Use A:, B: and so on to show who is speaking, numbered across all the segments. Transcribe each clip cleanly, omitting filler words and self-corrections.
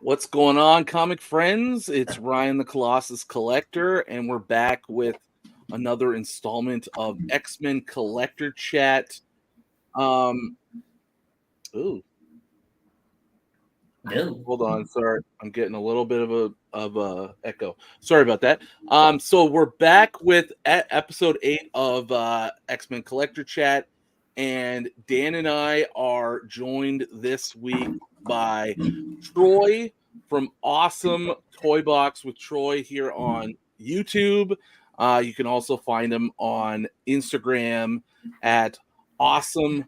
A: What's going on, comic friends? It's Ryan the Colossus Collector, and we're back with another installment of X-Men Collector Chat. Ooh, hold on, sorry, I'm getting a little bit of a echo. Sorry about that. So we're back with episode 8 of X-Men Collector Chat, and Dan and I are joined this week by Troy from Awesome Toy Box with Troy here on YouTube. You can also find him on Instagram at Awesome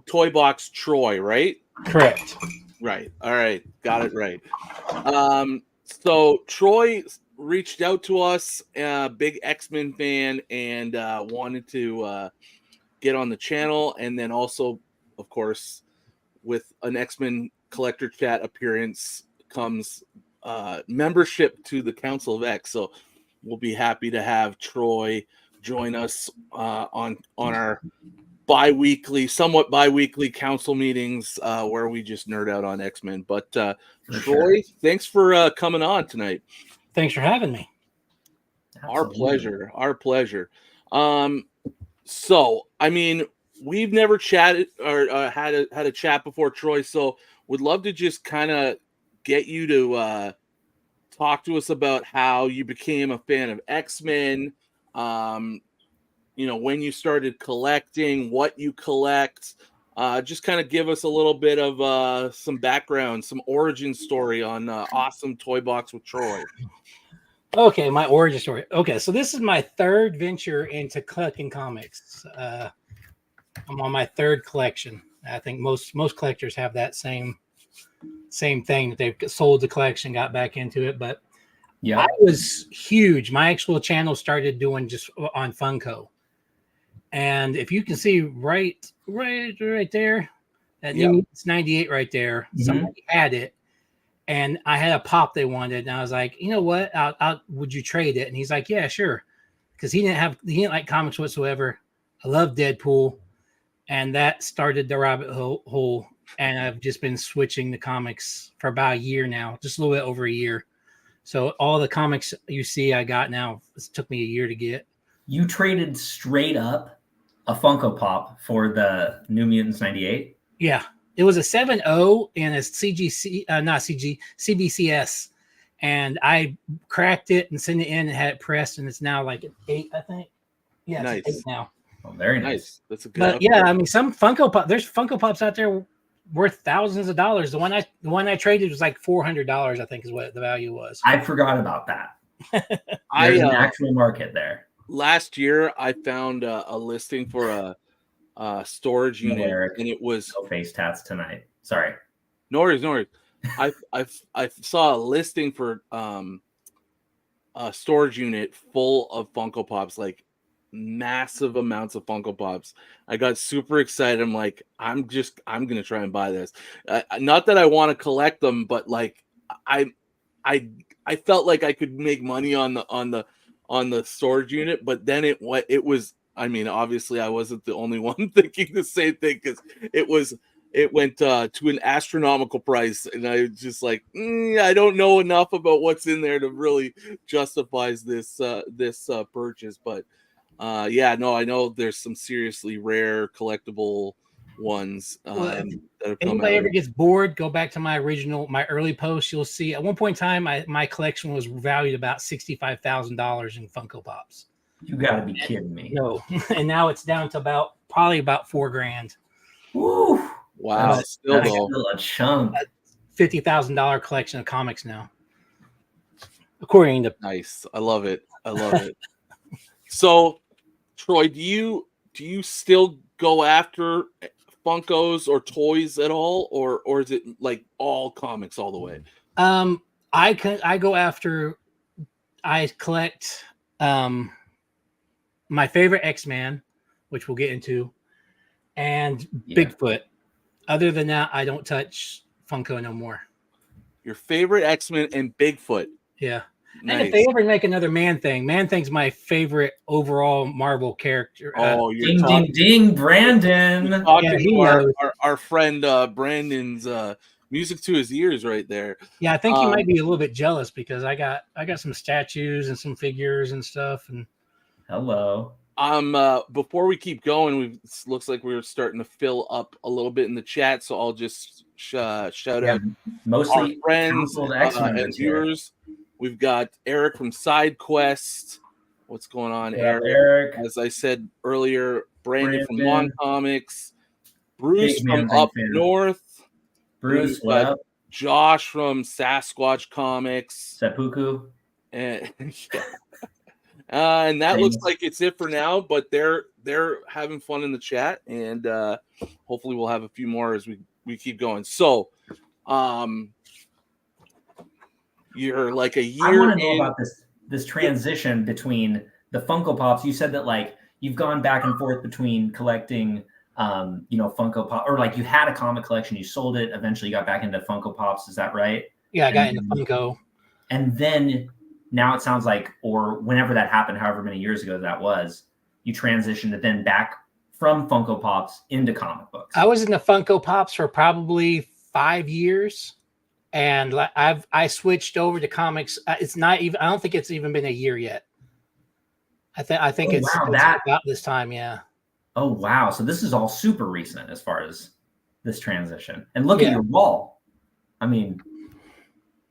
A: Toy Box Troy, right?
B: Correct.
A: Right. All right. Got it right. So Troy reached out to us, big X-Men fan, and wanted to get on the channel. And then also, of course, with an X-Men Collector Chat appearance comes membership to the Council of X. So we'll be happy to have Troy join us on our somewhat bi-weekly council meetings where we just nerd out on X-Men. But Troy, thanks for coming on tonight.
B: Thanks for having me.
A: Absolutely. Our pleasure. So, I mean, we've never chatted or had a chat before, Troy. So, would love to just kind of get you to talk to us about how you became a fan of X-Men. When you started collecting, what you collect. Just kind of give us a little bit of some background, some origin story on Awesome Toy Box with Troy.
B: Okay, my origin story. Okay, so this is my third venture into collecting comics. I'm on my third collection. I think most collectors have that same thing, that they've sold the collection, got back into it. But yeah, I was huge. My actual channel started doing just on Funko. And if you can see right there, it's 98 right there. Mm-hmm. Somebody had it, and I had a pop they wanted, and I was like, you know what? Would you trade it? And he's like, yeah, sure, because he didn't like comics whatsoever. I love Deadpool, and that started the rabbit hole. And I've just been switching the comics for about a year now, just a little bit over a year. So all the comics you see I got now, it took me a year to get.
C: You traded straight up a Funko Pop for the New Mutants 98?
B: Yeah. It was a 7.0 and a CBCS. And I cracked it and sent it in and had it pressed, and it's now like an 8, I think. Yeah, nice. It's 8 now.
C: Oh, very nice.
A: That's a good.
B: But yeah, I mean, some Funko Pop. There's Funko Pops out there worth thousands of dollars. The one I traded was like $400, I think, is what the value was.
C: I forgot about that. There's an actual market there.
A: Last year, I found a listing for a storage unit, and it was
C: no face tats tonight. Sorry,
A: no worries. I saw a listing for a storage unit full of Funko Pops, like massive amounts of Funko Pops. I got super excited. I'm like, I'm gonna try and buy this. Not that I want to collect them, but like I felt like I could make money on the storage unit. But then it was. I mean, obviously, I wasn't the only one thinking the same thing, because it went to an astronomical price, and I was just like, I don't know enough about what's in there to really justify this purchase. But I know there's some seriously rare collectible ones.
B: If anybody ever gets bored, go back to my early post. You'll see at one point in time, my collection was valued about $65,000 in Funko Pops.
C: You got to be kidding me!
B: No, and now it's down to probably about $4,000.
C: Woo!
A: Wow,
C: still a chunk.
B: $50,000 collection of comics now, according to.
A: Nice. I love it. So, Troy, do you still go after Funkos or toys at all, or is it like all comics all the way?
B: I collect my favorite X-Man, which we'll get into, and Bigfoot. Other than that, I don't touch Funko no more.
A: Your favorite X-Men and Bigfoot.
B: Yeah.
A: Nice.
B: And if they ever make another Man-Thing, Man-Thing's my favorite overall Marvel character.
C: Ding, Brandon.
A: Talking to our friend Brandon's music to his ears right there.
B: Yeah, I think he might be a little bit jealous because I got some statues and some figures and stuff. And
C: hello.
A: Before we keep going, it looks like we're starting to fill up a little bit in the chat, so I'll just shout out
C: mostly
A: our friends and viewers. We've got Eric from Side Quest. What's going on, Eric? As I said earlier, Brandon from Mon Comics, Bruce from Up North,
C: Bruce,
A: Josh from Sasquatch Comics,
C: Seppuku,
A: and and that looks like it's it for now. But they're having fun in the chat, and hopefully we'll have a few more as we keep going. So, you're like a year.
C: I want to know about this transition between the Funko Pops. You said that like you've gone back and forth between collecting, Funko Pop, or like you had a comic collection, you sold it, eventually you got back into Funko Pops. Is that right?
B: Yeah, I got into Funko.
C: And then now it sounds like, or whenever that happened, however many years ago that was, you transitioned then back from Funko Pops into comic books.
B: I was in the Funko Pops for probably 5 years. And I switched over to comics. It's not even. I don't think it's even been a year yet. I think it's about this time. Yeah.
C: Oh wow! So this is all super recent as far as this transition. And look at your wall. I mean,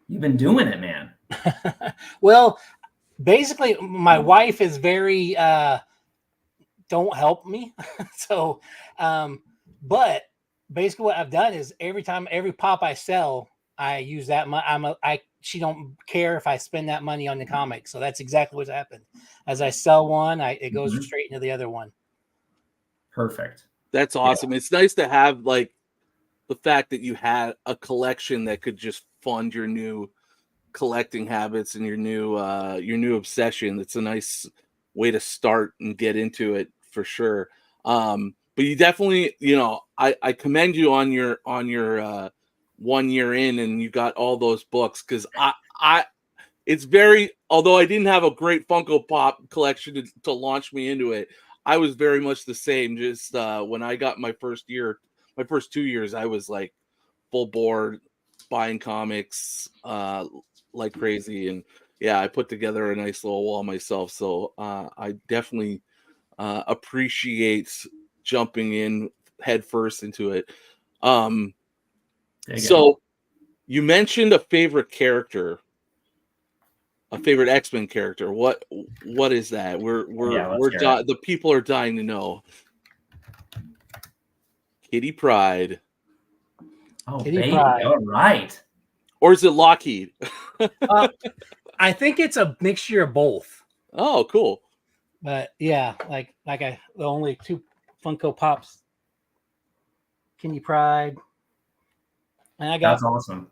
C: you've been doing it, man.
B: Well, basically, my wife is very don't help me. So, but basically, what I've done is every pop I sell, I use that money. She don't care if I spend that money on the comic. So that's exactly what's happened. As I sell one, it goes straight into the other one.
C: Perfect.
A: That's awesome. Yeah. It's nice to have like the fact that you had a collection that could just fund your new collecting habits and your new obsession. It's a nice way to start and get into it for sure. But you definitely, I commend you on your 1 year in and you got all those books, because it's very, although I didn't have a great Funko Pop collection to launch me into it, I was very much the same. Just when I got my first 2 years, I was like full board buying comics like crazy. And yeah, I put together a nice little wall myself. So I definitely appreciate jumping in head first into it. So you mentioned a favorite character, a favorite X-Men character. What is that? The people are dying to know. Kitty Pryde.
C: Oh, Kitty baby. Pryde. All right.
A: Or is it Lockheed?
B: I think it's a mixture of both.
A: Oh, cool.
B: But yeah, the only two Funko Pops. Kitty Pryde. And
C: that's awesome.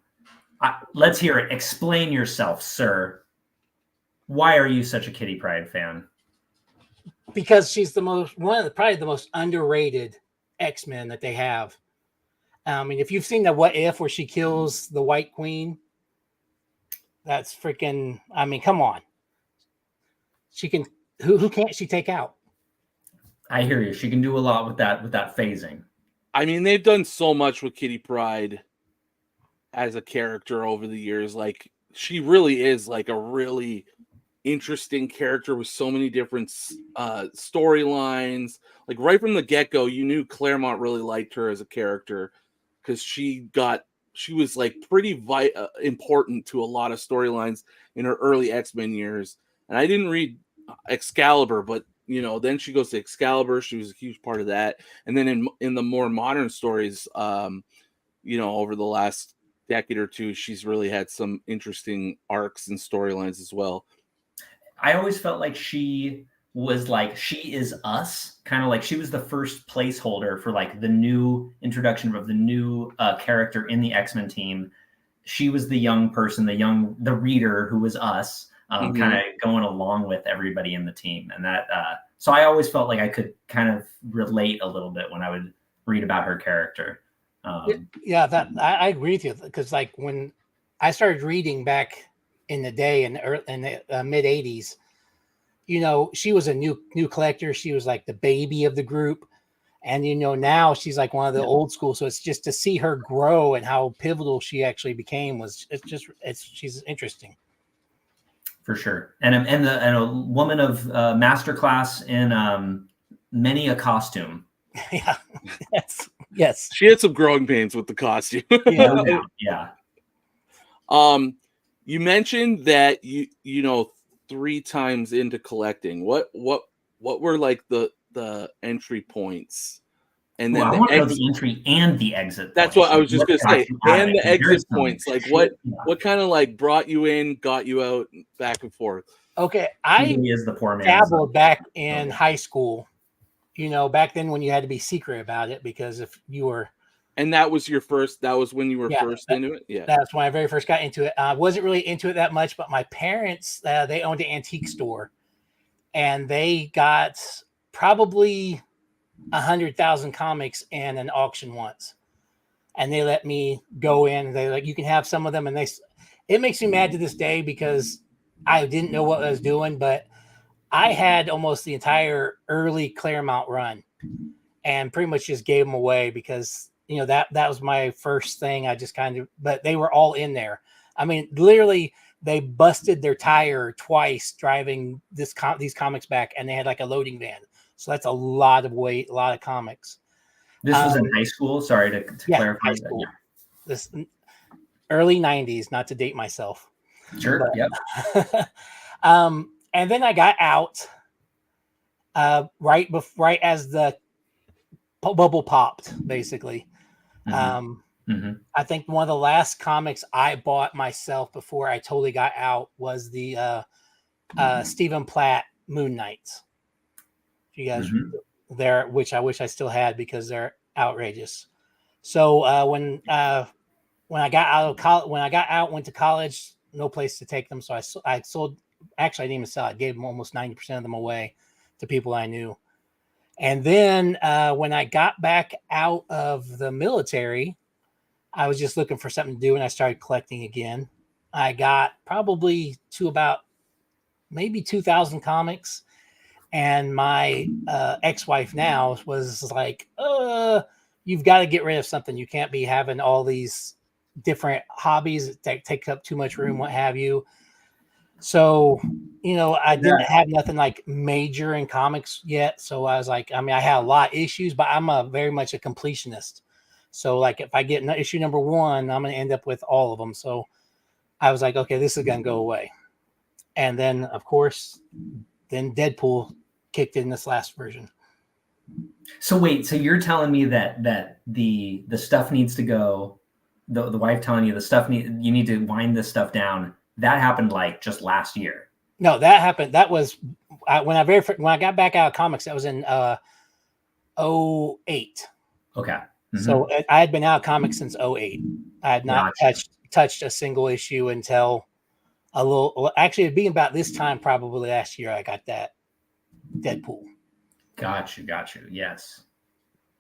C: Let's hear it. Explain yourself, sir. Why are you such a Kitty Pryde fan?
B: Because she's probably the most underrated X-Men that they have. I mean, if you've seen the What If where she kills the White Queen, that's freaking. I mean, come on. She can. Who can't she take out?
C: I hear you. She can do a lot with that phasing.
A: I mean, they've done so much with Kitty Pryde as a character over the years. Like, she really is like a really interesting character with so many different storylines. Like right from the get-go, you knew Claremont really liked her as a character because she was like pretty important to a lot of storylines in her early X-Men years. And I didn't read Excalibur, but then she goes to Excalibur. She was a huge part of that. And then in the more modern stories, over the last decade or two, she's really had some interesting arcs and storylines as well.
C: I always felt like she was like, she is us, kind of like she was the first placeholder for like the new introduction of the new character in the X-Men team. She was the young person, the reader who was us, kind of going along with everybody in the team. And that, so I always felt like I could kind of relate a little bit when I would read about her character.
B: I agree with you, because like when I started reading back in the day in the mid 80s, she was a new collector. She was like the baby of the group, And now she's like one of the old school. So it's just to see her grow and how pivotal she actually became she's interesting.
C: For sure. And a woman of masterclass in many a costume.
B: Yeah. Yes.
A: She had some growing pains with the costume.
C: Yeah.
A: You mentioned that you 3 times into collecting. What were like the entry points? And then
C: I want to know the entry and the exit.
A: That's
C: points.
A: what I was just going to say. And the exit points. Like what kind of like brought you in, got you out, back and forth?
B: Okay, I
C: is the poor man
B: dabbled back in high school. Back then when you had to be secret about it because if you were.
A: And that was when you were first into it? Yeah.
B: That's when I very first got into it. I wasn't really into it that much, but my parents, they owned an antique store. And they got probably 100,000 comics in an auction once. And they let me go in. They like, you can have some of them. And it makes me mad to this day because I didn't know what I was doing, but I had almost the entire early Claremont run and pretty much just gave them away because that was my first thing. I just but they were all in there. I mean, literally they busted their tire twice driving these comics back, and they had like a loading van. So that's a lot of weight, a lot of comics.
C: This was in high school. Sorry to clarify.
B: High school. Yeah. This early 90s, not to date myself.
C: Sure.
B: But,
C: yep.
B: And then I got out right as the bubble popped, basically. I think one of the last comics I bought myself before I totally got out was the Stephen Platt Moon Knights. You guys there, which I wish I still had because they're outrageous. So when I got out of college, went to college, no place to take them. So I sold. Actually, I didn't even sell. I gave them almost 90% of them away to people I knew. And then when I got back out of the military, I was just looking for something to do, and I started collecting again. I got probably to about maybe 2,000 comics, and my ex-wife now was like, you've got to get rid of something. You can't be having all these different hobbies that take up too much room, what have you. So, I didn't have nothing like major in comics yet. So I was like, I had a lot of issues, but I'm very much a completionist. So like if I get issue number 1, I'm going to end up with all of them. So I was like, okay, this is going to go away. And then of course, Deadpool kicked in this last version.
C: So wait, so you're telling me that the stuff needs to go, the wife telling you you need to wind this stuff down. That happened like just last year.
B: No, that happened. That was when I got back out of comics. That was in 2008.
C: Okay.
B: So I had been out of comics since 2008. I had not touched a single issue until actually it'd be about this time, probably last year. I got that Deadpool.
C: Got you. Yes.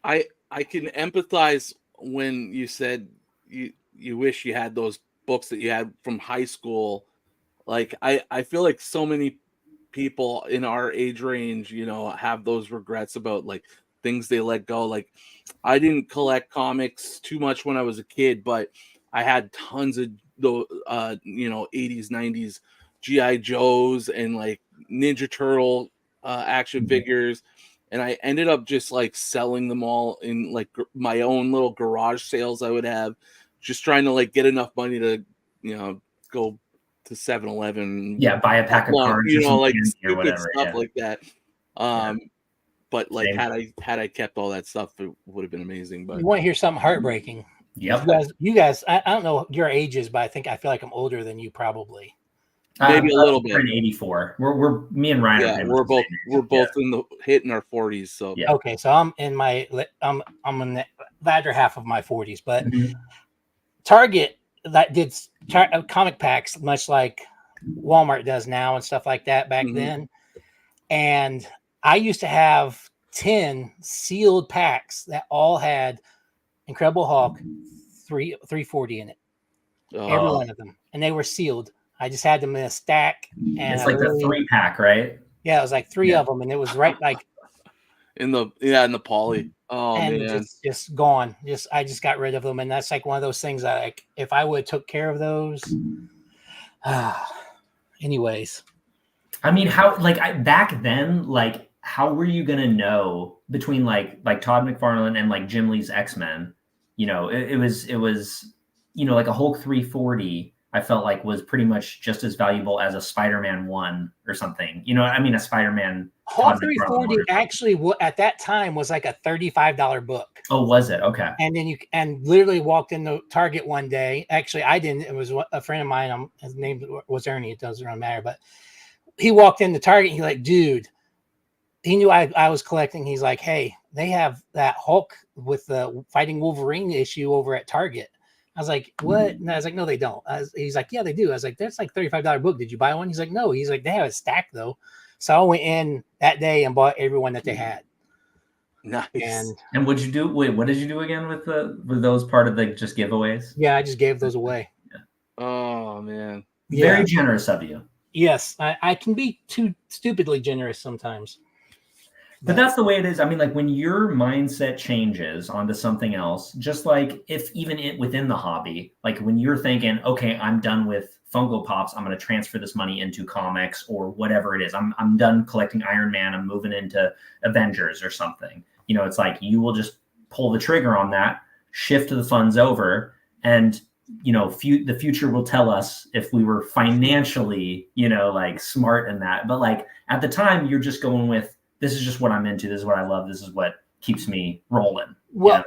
A: I can empathize when you said you wish you had those books that you had from high school. Like I feel like so many people in our age range, have those regrets about like things they let go. Like I didn't collect comics too much when I was a kid, but I had tons of the 80s, 90s GI Joes and like Ninja Turtle action figures. And I ended up just like selling them all in like my own little garage sales I would have, just trying to like get enough money to, go to 7-Eleven.
C: Yeah, buy a pack of cards,
A: like
C: stupid whatever,
A: stuff like that. But like had I kept all that stuff, it would have been amazing. But
B: you want to hear something heartbreaking?
C: Yep.
B: You guys, I don't know your ages, but I feel like I'm older than you probably.
A: Maybe a little bit.
C: In 84. We're me and Ryan.
A: Yeah, we're both hitting our 40s. So
B: yeah. Okay, so I'm in the latter half of my 40s, but Target that did comic packs much like Walmart does now and stuff like that back then. And I used to have 10 sealed packs that all had Incredible Hulk 340 in it. Every one of them. And they were sealed. I just had them in a stack. And
C: it's like the 3-pack, right?
B: Yeah, it was like 3 of them. And it was right like
A: in the poly. Oh
B: and
A: man.
B: just gone. I just got rid of them, and that's like one of those things that like if I would have took care of those. Anyways,
C: I mean, how back then, like how were you gonna know between like Todd McFarlane and like Jim Lee's X-Men? You know, it was like a Hulk 340. I felt like was pretty much just as valuable as a Spider-Man 1 or something. You know, I mean, a Spider-Man.
B: Hulk 340 actually at that time was like a $35 book.
C: Oh, was it? Okay.
B: And then and literally walked into Target one day. Actually, I didn't. It was a friend of mine. His name was Ernie. It doesn't really matter. But he walked into Target. And he's like, dude, he knew I was collecting. He's like, hey, they have that Hulk with the Fighting Wolverine issue over at Target. I was like, what? And I was like, no, they don't. He's like, yeah, they do. I was like, that's like $35 book. Did you buy one? He's like, no. He's like, they have a stack though. So I went in that day and bought everyone that they had.
A: Nice.
C: And what'd you do? Wait, what did you do again with those part of the just giveaways?
B: Yeah, I just gave those away.
C: Yeah.
A: Oh man.
C: Very generous of you.
B: Yes, I can be too stupidly generous sometimes.
C: But that's the way it is. I mean, like when your mindset changes onto something else, just like if even within the hobby, like when you're thinking, okay, I'm done with Funko Pops, I'm going to transfer this money into comics or whatever it is. I'm done collecting Iron Man. I'm moving into Avengers or something. You know, it's like you will just pull the trigger on that, shift the funds over, and you know, the future will tell us if we were financially, you know, like smart in that. But like at the time, you're just going with, this is just what I'm into. This is what I love. This is what keeps me rolling.
B: Well, you know?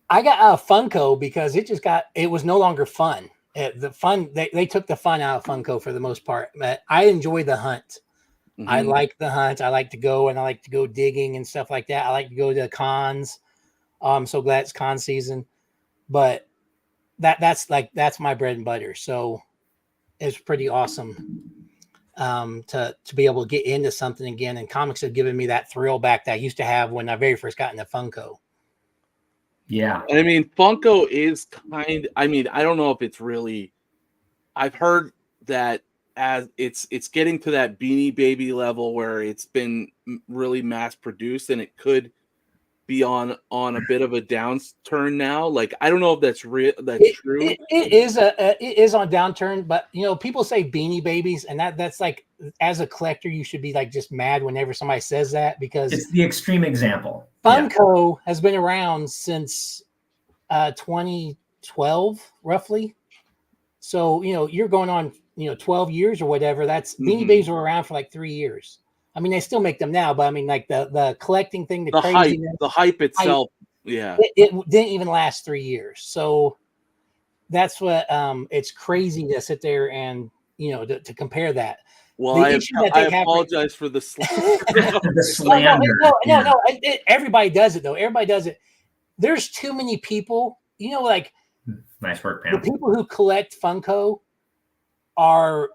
B: I got a Funko because it was no longer fun. They took the fun out of Funko for the most part. But I enjoy the hunt. Mm-hmm. I like the hunt. I like to go digging and stuff like that. I like to go to cons. I'm so glad it's con season. But that's my bread and butter. So it's pretty awesome. To be able to get into something again, and comics have given me that thrill back that I used to have when I very first got into Funko.
C: Yeah,
A: I mean, Funko is I don't know if it's really. I've heard that as it's getting to that Beanie Baby level where it's been really mass produced, and it could be on a bit of a downturn now. Like I don't know if that's real. That's true.
B: It is on downturn, but you know, people say Beanie Babies, and that's like, as a collector, you should be like just mad whenever somebody says that, because
C: it's the extreme example.
B: Funko has been around since 2012, roughly. So you know, you're going on 12 years or whatever. That's Beanie Babies were around for like 3 years. I mean, they still make them now, but I mean, like the collecting thing, the craziness,
A: the hype itself, yeah,
B: it didn't even last 3 years. So that's what it's crazy to sit there and to compare that.
A: Well, I apologize for the
C: slander.
B: No. Everybody does it though. Everybody does it. There's too many people. Like
C: nice work, Pam.
B: The people who collect Funko are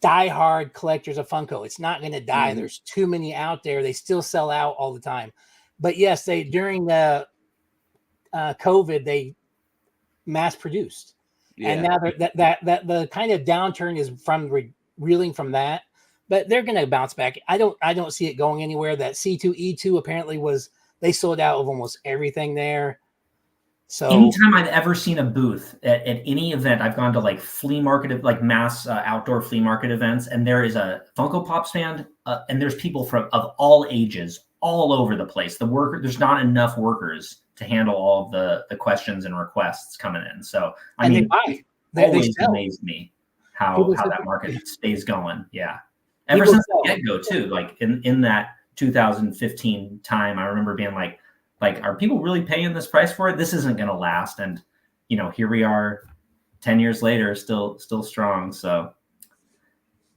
B: diehard collectors of Funko. It's not going to die. There's too many out there. They still sell out all the time. But yes, during the COVID, they mass produced, and now that the kind of downturn is from reeling from that. But they're going to bounce back. I don't see it going anywhere. That C2E2 apparently they sold out of almost everything there. So
C: anytime I've ever seen a booth at any event, I've gone to like flea market, like mass outdoor flea market events, and there is a Funko Pop stand, and there's people of all ages all over the place. There's not enough workers to handle all of the questions and requests coming in. So it always amazed me how that market stays going. Yeah, ever since the get-go too. Like in that 2015 time, I remember being like, are people really paying this price for it? This isn't going to last. And, here we are 10 years later, still strong. So,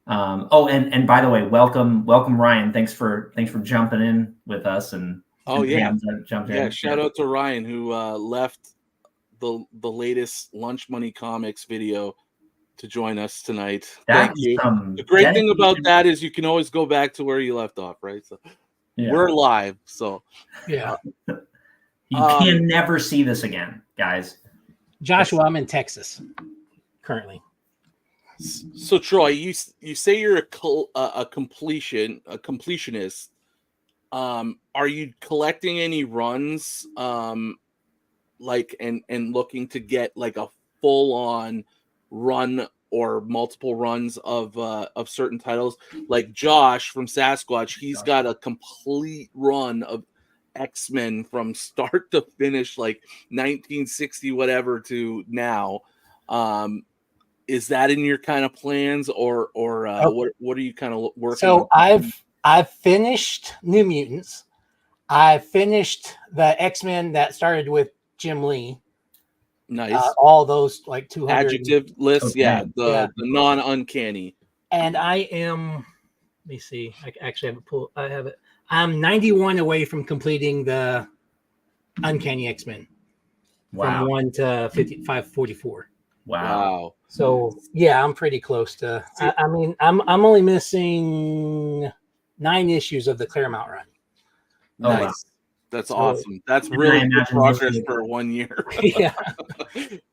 C: and by the way, welcome Ryan. Thanks for jumping in with us. And
A: shout out to Ryan who left the latest Lunch Money Comics video to join us tonight. Thank you. The great thing about that is you can always go back to where you left off, right? So. Yeah. We're live, so
B: yeah.
C: You can never see this again, guys.
B: Joshua, I'm in Texas currently.
A: So Troy, you say you're a completionist. are you collecting any runs, like and looking to get like a full on run or multiple runs of certain titles? Like Josh from Sasquatch, he's got a complete run of X-Men from start to finish, like 1960 whatever to now. Is that in your kind of plans, or what are you kind of working on?
B: So I've finished New Mutants. I finished the X-Men that started with Jim Lee.
A: Nice.
B: All those like 200
A: adjective lists.
C: Okay.
A: Yeah, the non-uncanny.
B: And I am, let me see. I actually have it pulled. I have it. I'm 91 away from completing the Uncanny X-Men.
C: Wow.
B: From 1 to 5544.
C: Wow.
B: So yeah, I'm pretty close to. I mean, I'm only missing 9 issues of the Claremont run.
C: Oh,
A: Nice.
C: wow.
A: That's
B: So-
A: awesome. That's
C: And
A: really
C: I
A: good
C: imagine
A: progress
C: most of
A: for 1 year.
B: Yeah,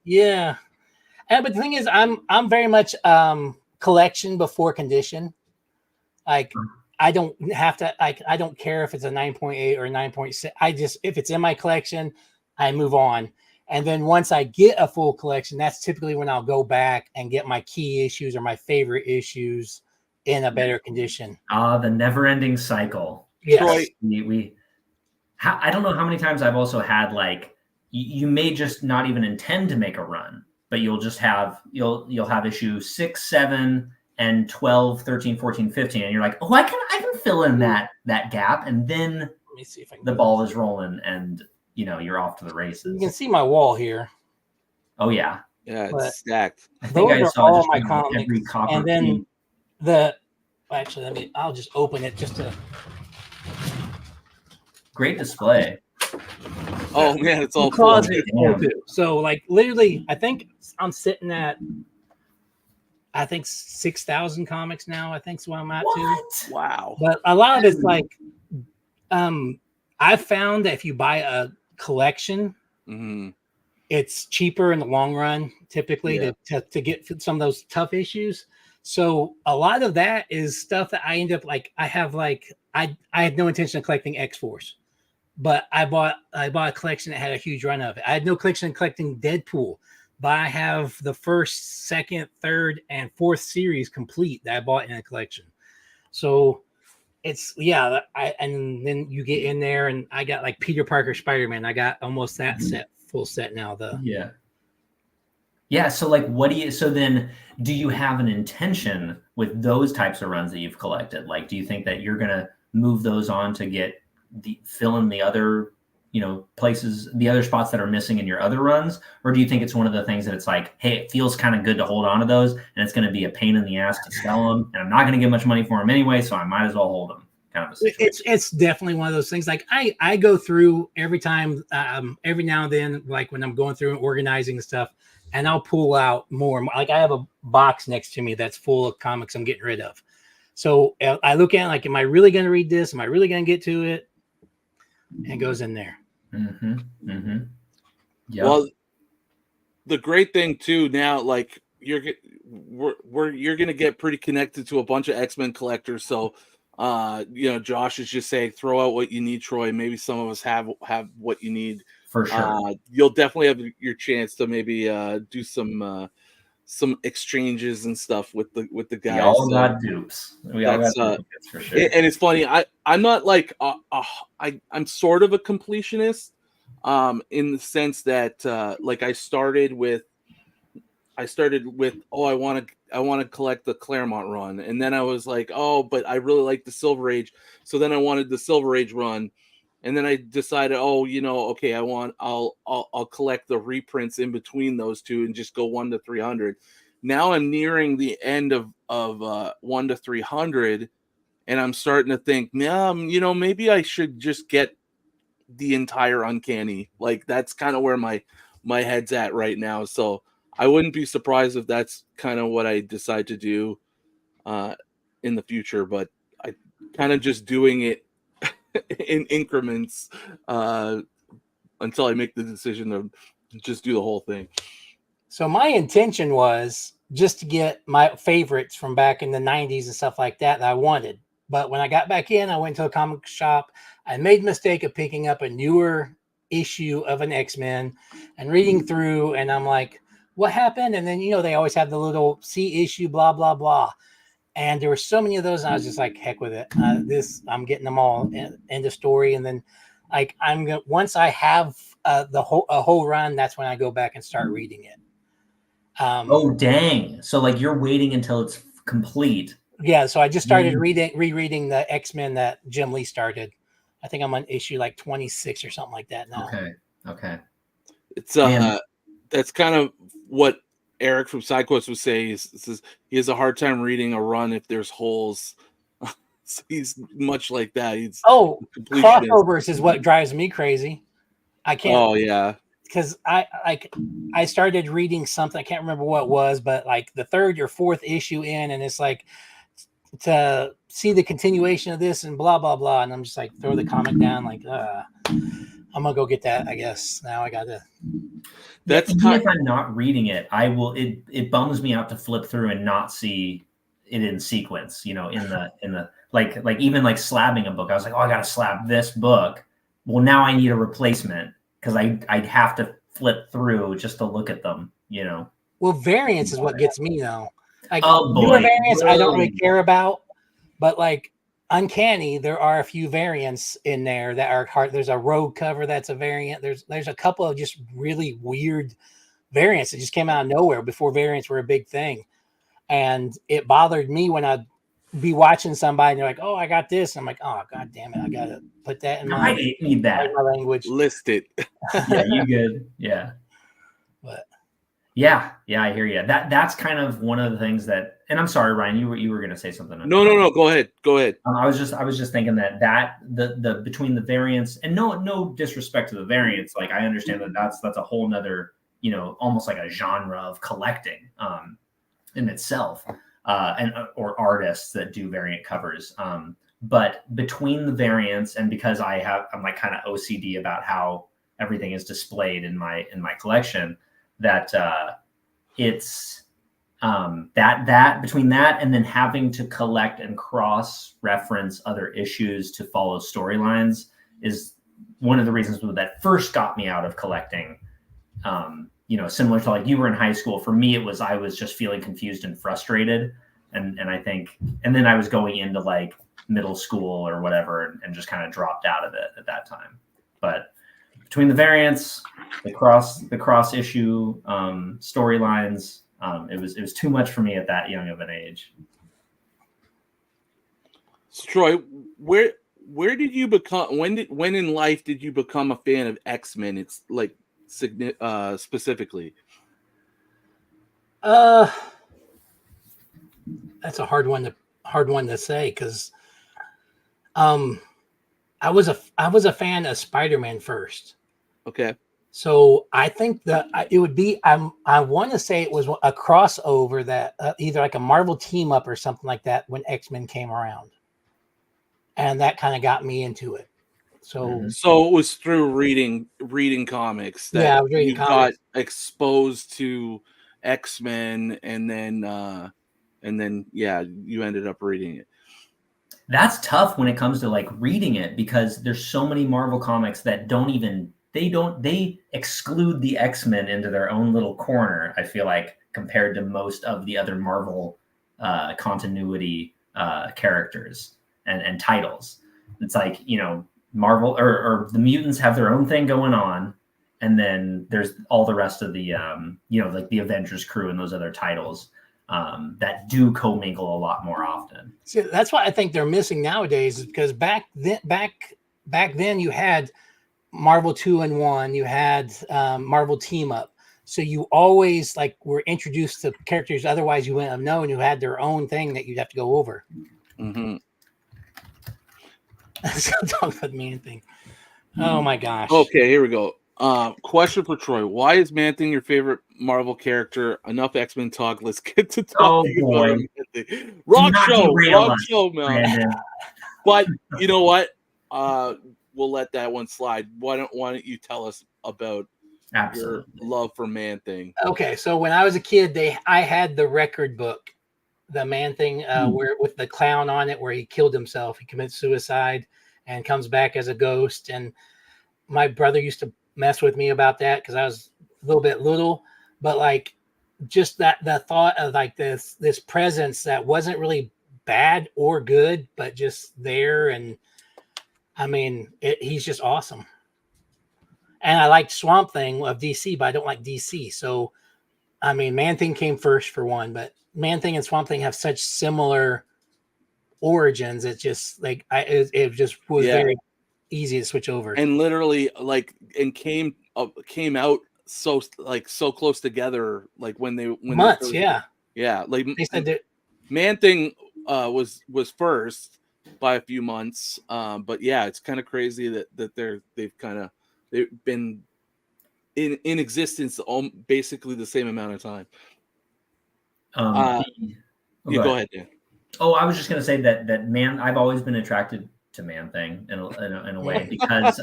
B: yeah. But the thing is, I'm very much collection before condition. Like I don't have to. I don't care if it's a 9.8 or 9.6. I just, if it's in my collection, I move on. And then once I get a full collection, that's typically when I'll go back and get my key issues or my favorite issues in a better condition.
C: The never-ending cycle.
B: Yes.
A: Troy,
C: I don't know how many times I've also had, like, you may just not even intend to make a run, but you'll just have you'll have issue 6, 7, and 12, 13, 14, 15, and you're like, oh, I can fill in that gap, and then
B: Let me see if I can
C: the ball is rolling, and you're off to the races.
B: You can see my wall here.
C: Oh yeah,
A: yeah,
B: But
A: it's stacked.
C: I think
B: those
C: I
B: are
C: saw
B: all
C: just
B: my
C: about
B: comics.
C: every copper
B: And then
C: piece.
B: actually, I'll just open it just to.
C: Great display.
A: Oh man, it's all
B: The
A: full.
B: closet is full too. So like literally, I think I'm sitting at 6,000 comics now. I think's what I'm at to.
A: Wow.
B: But a lot of it's like, I've found that if you buy a collection,
A: Mm-hmm.
B: it's cheaper in the long run, typically to get some of those tough issues. So a lot of that is stuff that I end up like. I had no intention of collecting X-Force, but I bought a collection that had a huge run of it. I had no collection collecting Deadpool, but I have the first, second, third, and fourth series complete that I bought in a collection. So it's and then you get in there, and I got like Peter Parker, SpiderMan. I got almost that full set now.
C: So like, so then do you have an intention with those types of runs that you've collected? Like, do you think that you're gonna move those on to fill in the other places, the other spots that are missing in your other runs? Or do you think it's one of the things that it's like, hey, it feels kind of good to hold on to those, and it's going to be a pain in the ass to sell them, and I'm not going to get much money for them anyway, so I might as well hold them, kind of a situation?
B: It's definitely one of those things. Like I go through every time, every now and then, like when I'm going through and organizing stuff, and I'll pull out more. Like I have a box next to me that's full of comics I'm getting rid of. So I look at it like, am I really going to read this? Am I really going to get to it? And it goes in there.
C: Yeah.
A: Well, the great thing too now, like you're gonna get pretty connected to a bunch of X-Men collectors. So, Josh is just saying, throw out what you need, Troy. Maybe some of us have what you need
C: for sure.
A: You'll definitely have your chance to maybe do some exchanges and stuff with the guys.
C: We all got dupes. We all got dupes for sure.
A: And it's funny. I'm not like I'm sort of a completionist, in the sense that like I started with I want to collect the Claremont run, and then I was like, oh, but I really like the Silver Age, so then I wanted the Silver Age run. And then I decided, okay, I'll collect the reprints in between those two and just go 1 to 300. Now I'm nearing the end of 1 to 300, and I'm starting to think, maybe I should just get the entire Uncanny. Like that's kind of where my head's at right now. So I wouldn't be surprised if that's kind of what I decide to do in the future. But I kind of just doing it in increments until I make the decision to just do the whole thing.
B: So my intention was just to get my favorites from back in the 90s and stuff like that I wanted. But when I got back in, I went to a comic shop. I made the mistake of picking up a newer issue of an X-Men and reading through, and I'm like, what happened? And then, they always have the little C issue, blah, blah, blah. And there were so many of those, and I was just like, heck with it. I'm getting them all in the story. And then once I have a whole run, that's when I go back and start reading it.
C: Oh, dang. So like you're waiting until it's complete.
B: Yeah, so I just started rereading the X-Men that Jim Lee started. I think I'm on issue like 26 or something like that now.
C: Okay.
A: It's that's kind of what Eric from SideQuest was saying. He has a hard time reading a run if there's holes. So he's much like that. He's
B: crossovers is what drives me crazy. I can't.
A: Oh yeah.
B: Because I started reading something, I can't remember what it was, but like the third or fourth issue in, and it's like to see the continuation of this and blah blah blah, and I'm just like throw the comic down, like I'm gonna go get that. I guess now I gotta.
C: Even if I'm not reading it, I will. It bums me out to flip through and not see it in sequence. In the like even like slabbing a book. I was like, oh, I gotta slab this book. Well, now I need a replacement. Because I'd have to flip through just to look at them,
B: Well, variance is what gets me though. Like
C: newer
B: variants, I don't really care about, but like Uncanny, there are a few variants in there that are hard. There's a rogue cover that's a variant. There's a couple of just really weird variants that just came out of nowhere before variants were a big thing, and it bothered me when I'd be watching somebody and they're like, oh, I got this. And I'm like, oh, God damn it. I got to put that in
C: I need that.
B: my language.
A: List it.
C: Yeah, you good. Yeah.
B: But
C: yeah, I hear you. That's kind of one of the things that, and I'm sorry, Ryan, you were going to say something.
A: No. Go ahead. I was
C: just thinking that the between the variants, and no disrespect to the variants. Like I understand that's a whole nother, almost like a genre of collecting in itself. Or artists that do variant covers. But between the variants, and because I'm like kind of OCD about how everything is displayed in my collection, that it's that between that and then having to collect and cross reference other issues to follow storylines is one of the reasons that first got me out of collecting. Similar to like you were in high school. For me, I was just feeling confused and frustrated. And I think, and then I was going into like middle school or whatever and just kind of dropped out of it at that time. But between the variants, the cross issue storylines, it was too much for me at that young of an age.
A: So Troy, where did you become, when in life did you become a fan of X-Men? It's like, specifically?
B: That's a hard one to say because I was a fan of SpiderMan first.
A: Okay.
B: So I think that it would be I want to say it was a crossover that either like a Marvel team up or something like that when X-Men came around, and that kind of got me into it. So
A: it was through reading comics that you got exposed to X-Men, and then you ended up reading it.
C: That's tough when it comes to like reading it, because there's so many Marvel comics that they exclude the X-Men into their own little corner, I feel like, compared to most of the other Marvel continuity characters and titles. It's like, Marvel or the mutants have their own thing going on, and then there's all the rest of the like the Avengers crew and those other titles that do commingle a lot more often.
B: See, that's what I think they're missing nowadays, is because back then you had Marvel 2-in-1, you had Marvel Team Up, so you always like were introduced to characters otherwise you wouldn't have known, who had their own thing that you'd have to go over.
A: Mm-hmm.
B: Talk about the Man Thing. Oh my gosh.
A: Okay, here we go. Question for Troy: why is Man Thing your favorite Marvel character? Enough X-Men talk. Let's get to talking about it. Wrong show, man. But you know what? We'll let that one slide. Why don't you tell us about your love for Man Thing?
B: Okay, so when I was a kid, I had the record book the Man-Thing where with the clown on it, where he killed himself, he commits suicide and comes back as a ghost. And my brother used to mess with me about that because I was a little bit little, but like just that the thought of like this presence that wasn't really bad or good, but just there. And I mean, he's just awesome. And I like Swamp Thing of DC, but I don't like DC. So, I mean, Man-Thing came first for one, but Man-Thing and Swamp Thing have such similar origins. It's just like it just was very easy to switch over.
A: And literally, like, and came out so close together, like when
B: months,
A: like
B: they said that
A: Man-Thing was first by a few months, but yeah, it's kind of crazy that they've been in existence basically the same amount of time. Go ahead, Dan.
C: Oh, I was just going to say that I've always been attracted to Man-Thing in a way because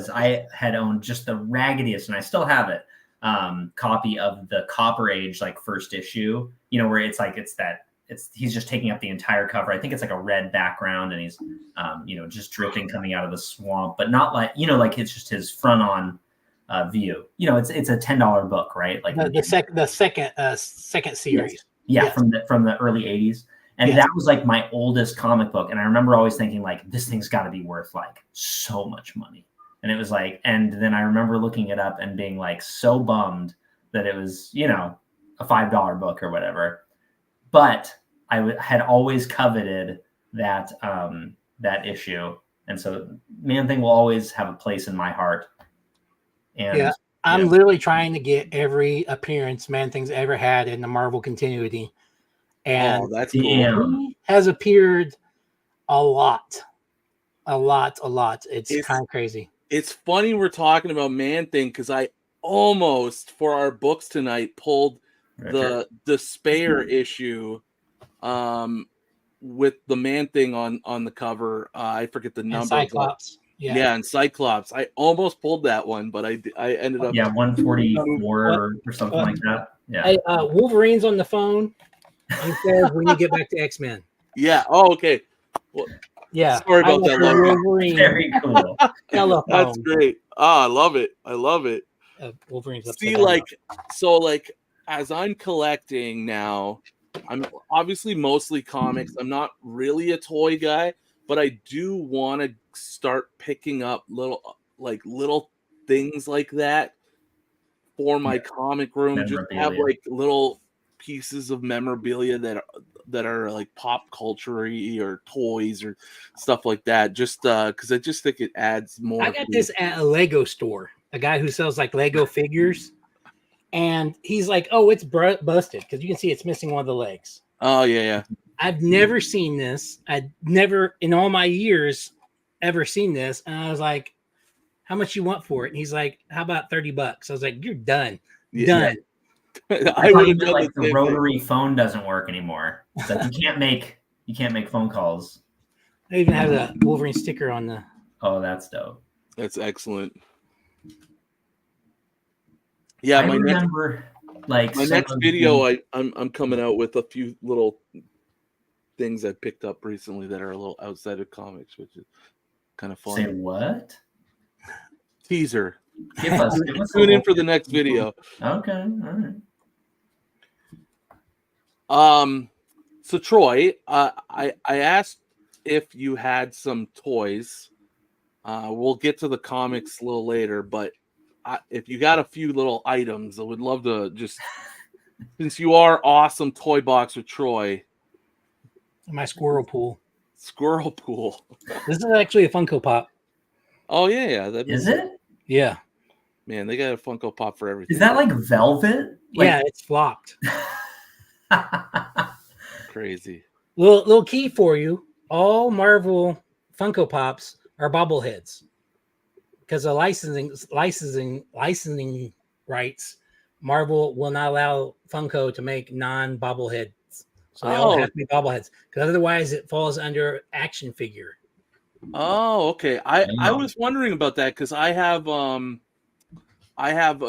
C: I had owned just the raggediest, and I still have it, copy of the Copper Age, like first issue, where he's just taking up the entire cover. I think it's like a red background, and he's, just dripping coming out of the swamp, but not like, like it's just his front on view. It's a $10 book, right? Like
B: the second series.
C: Yes. From the early 80s. And that was like my oldest comic book. And I remember always thinking like, this thing's got to be worth like so much money. And it was like, and then I remember looking it up and being like so bummed that it was, a $5 book or whatever. But I had always coveted that issue. And so Man-Thing will always have a place in my heart. And
B: I'm literally trying to get every appearance Man-Thing's ever had in the Marvel continuity. And
A: that's cool.
B: He has appeared a lot. It's kind of crazy.
A: It's funny we're talking about Man-Thing because I almost, for our books tonight, pulled the Despair issue with the Man-Thing on the cover. I forget the number.
B: And Cyclops.
A: And Cyclops. I almost pulled that one, but I ended up
C: 144 or something like that. Yeah.
B: Hey, Wolverine's on the phone. He says we need to get back to X-Men.
A: Yeah. Oh, okay. Well, sorry about that.
B: Wolverine.
C: Very cool.
A: That's great. I love it.
B: Wolverine's
A: See, like as I'm collecting now, I'm obviously mostly comics. I'm not really a toy guy, but I do want to start picking up little things like that for my comic room. Just have like little pieces of memorabilia that are like pop culture-y or toys or stuff like that, just because I just think it adds more.
B: I got this at a Lego store, a guy who sells like Lego figures, and he's like, oh, it's busted because you can see it's missing one of the legs.
A: Oh yeah.
B: I've never seen this. I'd never in all my years ever seen this, and I was like, how much you want for it? And he's like, how about $30? I was like, you're done. Done.
C: I would have like the rotary phone doesn't work anymore. So you can't make phone calls.
B: I even have the Wolverine sticker on the.
C: Oh, that's dope.
A: That's excellent. Yeah,
C: my next
A: video, I'm coming out with a few little things I picked up recently that are a little outside of comics, which is kind of fun.
C: Say what?
A: Teaser.
C: Give us
A: Tune in for the next video.
C: Okay, all
A: right. So Troy, I asked if you had some toys. We'll get to the comics a little later, but if you got a few little items, I would love to just, since you are awesome toy box with Troy.
B: My squirrel pool.
A: Squirrel pool.
B: This is actually a Funko Pop.
A: Oh yeah.
C: Is it?
B: Yeah.
A: Man, they got a Funko Pop for everything.
C: Is that like velvet?
B: Yeah, it's flocked.
A: Crazy.
B: Little key for you. All Marvel Funko Pops are bobbleheads. Because of licensing rights, Marvel will not allow Funko to make non-bobbleheads. So they all have to be bobbleheads. Because otherwise it falls under action figure.
A: Oh, okay. I was wondering about that because I have a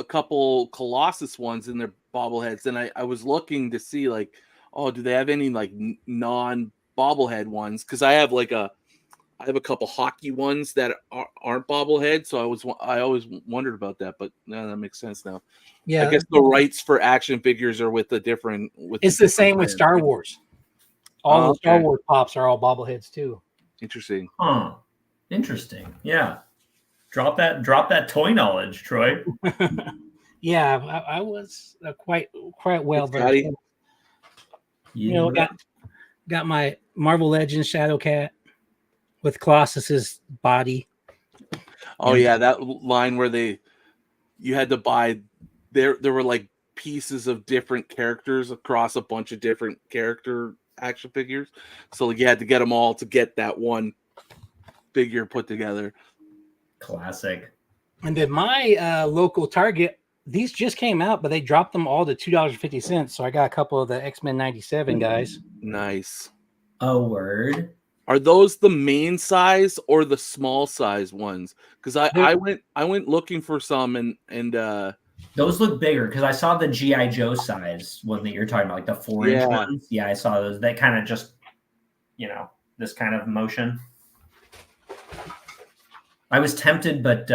A: couple Colossus ones in their bobbleheads, and I was looking to see like, oh, do they have any like non bobblehead ones? Because I have a couple hockey ones that aren't bobblehead, so I always wondered about that, but no, that makes sense now.
B: Yeah,
A: I guess the rights for action figures are with
B: it's the same with Star Wars. All the Star Wars pops are all bobbleheads too.
A: Interesting.
C: Huh. Interesting. Yeah. Drop that toy knowledge, Troy.
B: Yeah, I was quite well versed. You know, got my Marvel Legends Shadowcat with Colossus's body.
A: Oh yeah, that line where you had to buy there were like pieces of different characters across a bunch of different character action figures. So you had to get them all to get that one figure put together.
C: Classic.
B: And then my local Target, these just came out, but they dropped them all to $2.50. So I got a couple of the XMen 97 guys.
A: Nice.
C: Oh, word.
A: Are those the main size or the small size ones? Because I went looking for some and
C: those look bigger because I saw the G.I. Joe size one that you're talking about, like the 4-inch ones. Yeah, I saw those. That kind of just, this kind of motion. I was tempted, but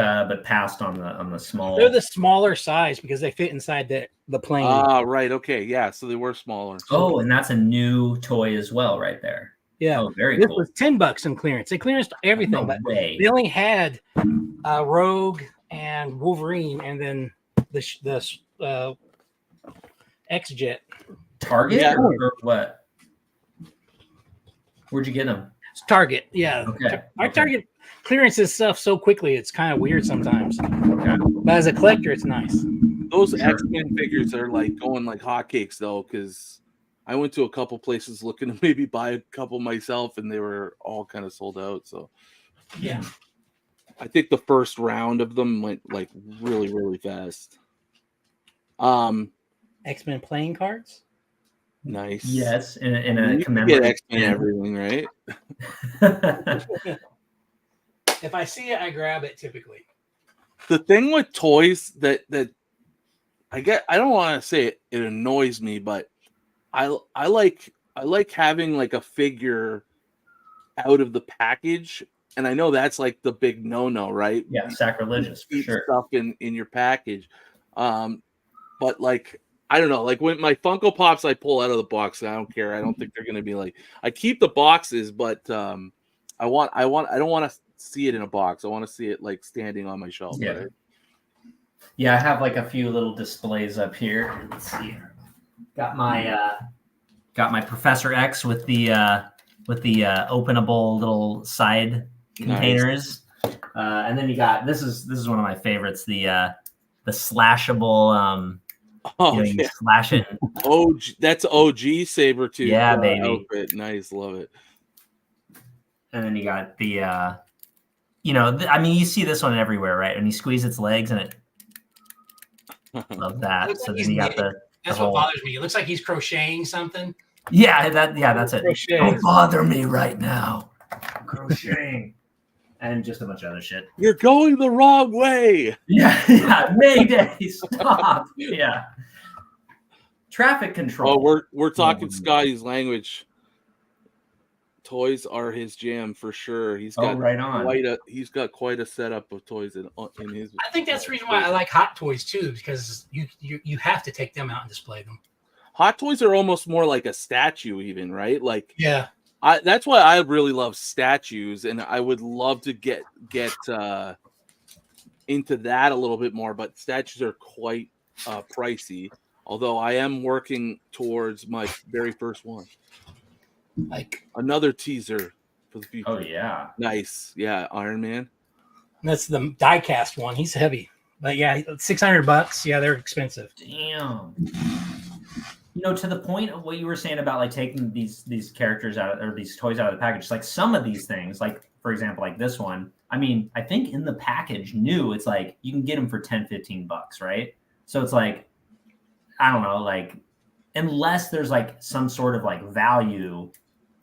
C: passed on the small.
B: They're the smaller size because they fit inside the plane.
A: Ah, right. Okay. Yeah. So they were smaller.
C: Oh, and that's a new toy as well, right there.
B: Yeah.
C: Oh, very
B: cool.
C: This
B: was $10 in clearance. They clearanced everything,
C: No
B: but
C: way.
B: they only had Rogue and Wolverine, and then the X-Jet.
C: Target or what? Where'd you get them?
B: It's Target. Yeah.
C: Okay.
B: Our Target clearances stuff so quickly, it's kind of weird sometimes.
C: Okay.
B: But as a collector, it's nice.
A: Those X-Men figures are like going like hotcakes though, because I went to a couple places looking to maybe buy a couple myself, and they were all kind of sold out. So
B: yeah,
A: I think the first round of them went like really, really fast.
B: X-Men playing cards.
A: Nice.
C: Yes, in a
A: you
C: commemorative.
A: Get X-Men everything, right?
B: If I see it, I grab it typically.
A: The thing with toys that I don't want to say it annoys me, but I like having like a figure out of the package, and I know that's like the big no, right?
C: Yeah, sacrilegious for sure.
A: Stuff in your package, but like I don't know, like when my Funko Pops I pull out of the box, I don't care. I don't think they're gonna be like I keep the boxes, but I don't want to see it in a box. I want to see it like standing on my shelf.
C: Yeah.
A: Right?
C: Yeah, I have like a few little displays up here. Let's see. Got my Professor X with the openable little side containers. And then you got this is one of my favorites, the slashable you slash it.
A: Oh, that's OG Sabretooth.
C: Yeah, baby.
A: Outfit. Nice, love it.
C: And then you got the I mean, you see this one everywhere, right? And you squeeze its legs and it love that. So then you got
B: that's what bothers me. It looks like he's crocheting something.
C: Yeah, that's it.
B: Crocheting.
C: Don't bother me right now. Crocheting. And just a bunch of other shit.
A: You're going the wrong way.
C: Yeah. Mayday, stop. Yeah. Traffic control.
A: Oh, we're talking Scotty's language. Toys are his jam for sure. He's got
C: right on.
A: quite a setup of toys in his.
B: I think that's the reason why I like Hot Toys too, because you have to take them out and display them.
A: Hot Toys are almost more like a statue, even, right? Like
B: yeah.
A: That's why I really love statues, and I would love to get into that a little bit more. But statues are quite pricey. Although I am working towards my very first one.
B: Like
A: another teaser for the future.
C: Oh yeah,
A: nice. Yeah, Iron Man.
B: That's the die-cast one. He's heavy, but yeah, $600. Yeah, they're expensive.
C: Damn. To the point of what you were saying about like taking these characters out or these toys out of the package, like some of these things, like for example, like this one. I mean, I think in the package new, it's like you can get them for $10-15, right? So it's like, I don't know, like unless there's like some sort of like value